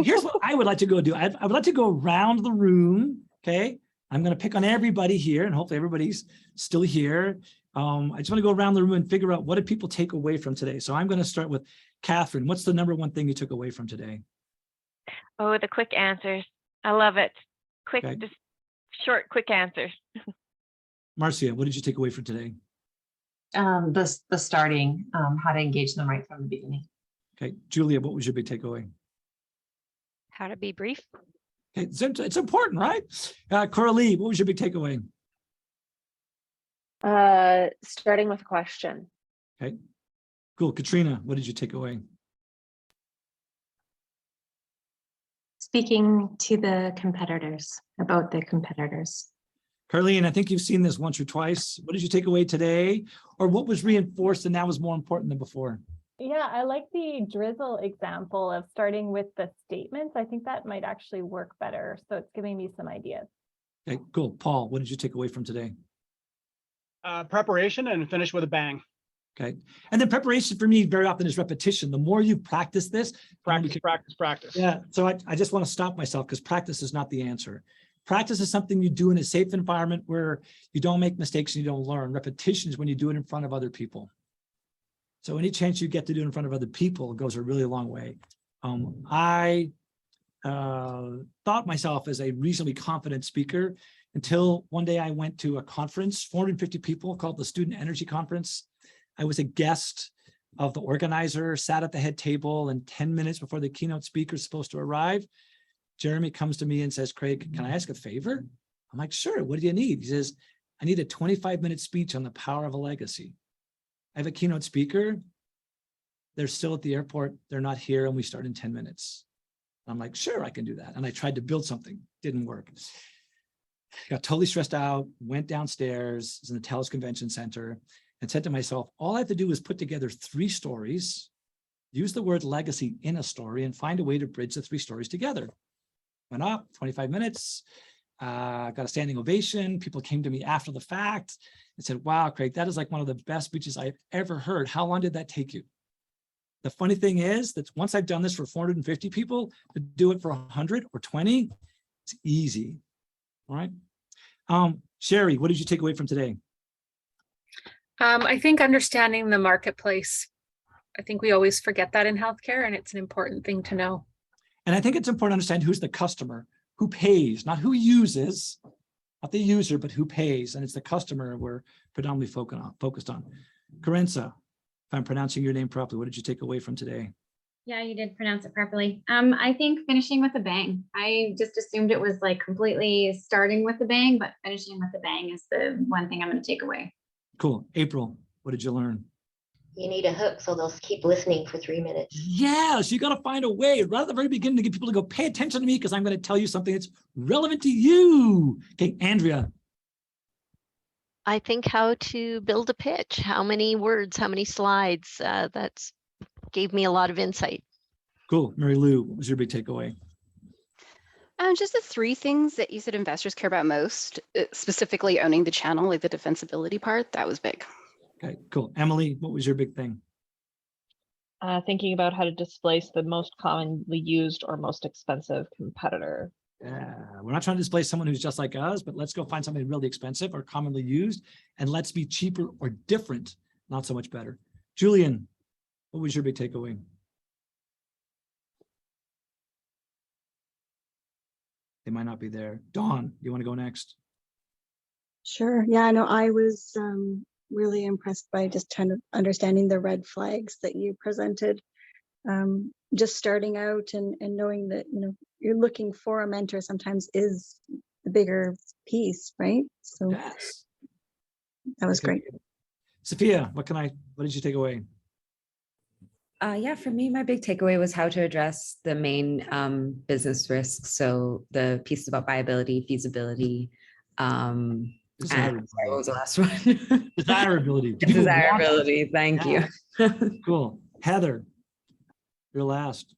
here's what I would like to go do. I would like to go around the room. Okay. I'm going to pick on everybody here, and hopefully everybody's still here. I just want to go around the room and figure out, what did people take away from today? So I'm going to start with Catherine. What's the number 1 thing you took away from today? Oh, the quick answers. I love it. Quick, Okay. just short, quick answers. Marcia, what did you take away from today? The starting, how to engage them right from the beginning. Okay. Julia, what was your big takeaway? How to be brief. Okay. It's important, right? Coralie, what was your big takeaway? Starting with a question. Okay. Cool. Katrina, what did you take away? Speaking to the competitors, about the competitors. Carlene, I think you've seen this once or twice. What did you take away today? Or what was reinforced and now was more important than before? Yeah, I like the drizzle example of starting with the statements. I think that might actually work better. So it's giving me some ideas. Okay, cool. Paul, what did you take away from today? Preparation and finish with a bang. Okay. And then preparation for me very often is repetition. The more you practice this, Practice. Yeah. So I just want to stop myself, because practice is not the answer. Practice is something you do in a safe environment where you don't make mistakes and you don't learn. Repetition is when you do it in front of other people. So any chance you get to do it in front of other people goes a really long way. I thought myself as a reasonably confident speaker until one day I went to a conference, 450 people, called the Student Energy Conference. I was a guest of the organizer, sat at the head table, and 10 minutes before the keynote speaker is supposed to arrive, Jeremy comes to me and says, Craig, can I ask a favor? I'm like, sure, what do you need? He says, I need a 25-minute speech on the power of a legacy. I have a keynote speaker. They're still at the airport. They're not here, and we start in 10 minutes. I'm like, sure, I can do that. And I tried to build something, didn't work. Got totally stressed out, went downstairs, was in the Telus Convention Center, and said to myself, all I have to do is put together 3 stories, use the word legacy in a story, and find a way to bridge the 3 stories together. Went up, 25 minutes, got a standing ovation. People came to me after the fact and said, wow, Craig, that is like one of the best speeches I've ever heard. How long did that take you? The funny thing is that once I've done this for 450 people, to do it for 100 or 20, it's easy. All right. Sherry, what did you take away from today? I think understanding the marketplace. I think we always forget that in healthcare, and it's an important thing to know. And I think it's important to understand who's the customer, who pays, not who uses, not the user, but who pays. And it's the customer we're predominantly focused on. Carenza, if I'm pronouncing your name properly, what did you take away from today? Yeah, you did pronounce it properly. I think finishing with a bang. I just assumed it was like completely starting with a bang, but finishing with a bang is the one thing I'm going to take away. Cool. April, what did you learn? You need a hook so they'll keep listening for 3 minutes. Yes, you got to find a way right at the very beginning to get people to go pay attention to me because I'm going to tell you something that's relevant to you. Okay, Andrea. I think how to build a pitch, how many words, how many slides, that's gave me a lot of insight. Cool. Mary Lou, what was your big takeaway? Just the 3 things that you said investors care about most, specifically owning the channel, like the defensibility part, that was big. Okay, cool. Emily, what was your big thing? Thinking about how to displace the most commonly used or most expensive competitor. Yeah, we're not trying to displace someone who's just like us, but let's go find something really expensive or commonly used, and let's be cheaper or different, not so much better. Julian, what was your big takeaway? They might not be there. Dawn, you want to go next? Sure. Yeah, no, I was really impressed by just kind of understanding the red flags that you presented. Just starting out and knowing that, you know, you're looking for a mentor sometimes is the bigger piece, right? So yes. That was great. Sophia, what did you take away? Yeah, for me, my big takeaway was how to address the main business risks. So the piece about viability, feasibility, and what was the last one? Desirability. Desirability. Thank you. Cool. Heather, you're last.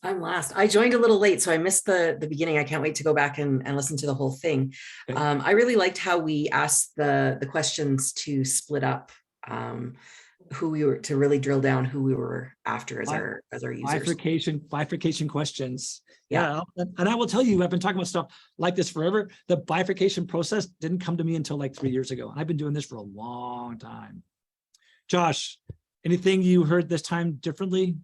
I'm last. I joined a little late, so I missed the beginning. I can't wait to go back and listen to the whole thing. Okay. I really liked how we asked the questions to split up who we were, to really drill down who we were after as our users. Bifurcation questions. Yeah. And I will tell you, I've been talking about stuff like this forever. The bifurcation process didn't come to me until like 3 years ago. And I've been doing this for a long time. Josh, anything you heard this time differently?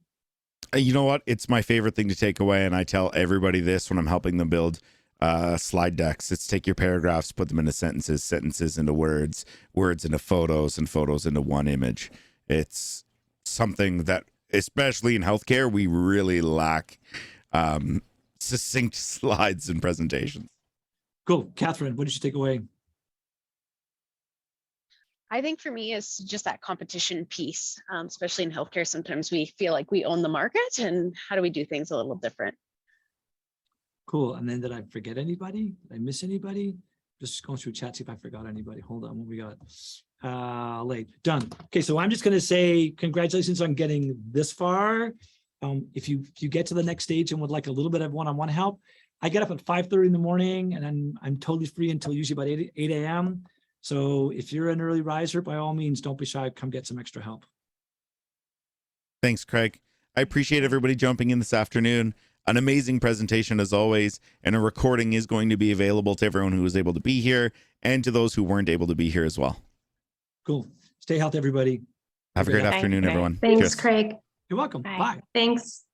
You know what? It's my favorite thing to take away. And I tell everybody this when I'm helping them build slide decks. It's take your paragraphs, put them into sentences, sentences into words, words into photos, and photos into one image. It's something that, especially in healthcare, we really lack succinct slides and presentations. Cool. Catherine, what did you take away? I think for me, it's just that competition piece, especially in healthcare. Sometimes we feel like we own the market, and how do we do things a little different? Cool. And then did I forget anybody? Did I miss anybody? Just going through chat, see if I forgot anybody. Hold on, what we got? Late. Done. Okay, so I'm just going to say congratulations on getting this far. If you get to the next stage and would like a little bit of one-on-one help, I get up at 5:30 in the morning, and I'm totally free until usually about 8 a.m. So if you're an early riser, by all means, don't be shy. Come get some extra help. Thanks, Craig. I appreciate everybody jumping in this afternoon. An amazing presentation as always, and a recording is going to be available to everyone who was able to be here and to those who weren't able to be here as well. Cool. Stay healthy, everybody. Have a great afternoon, everyone. Thanks, Cheers. Craig. You're welcome. Bye. Thanks.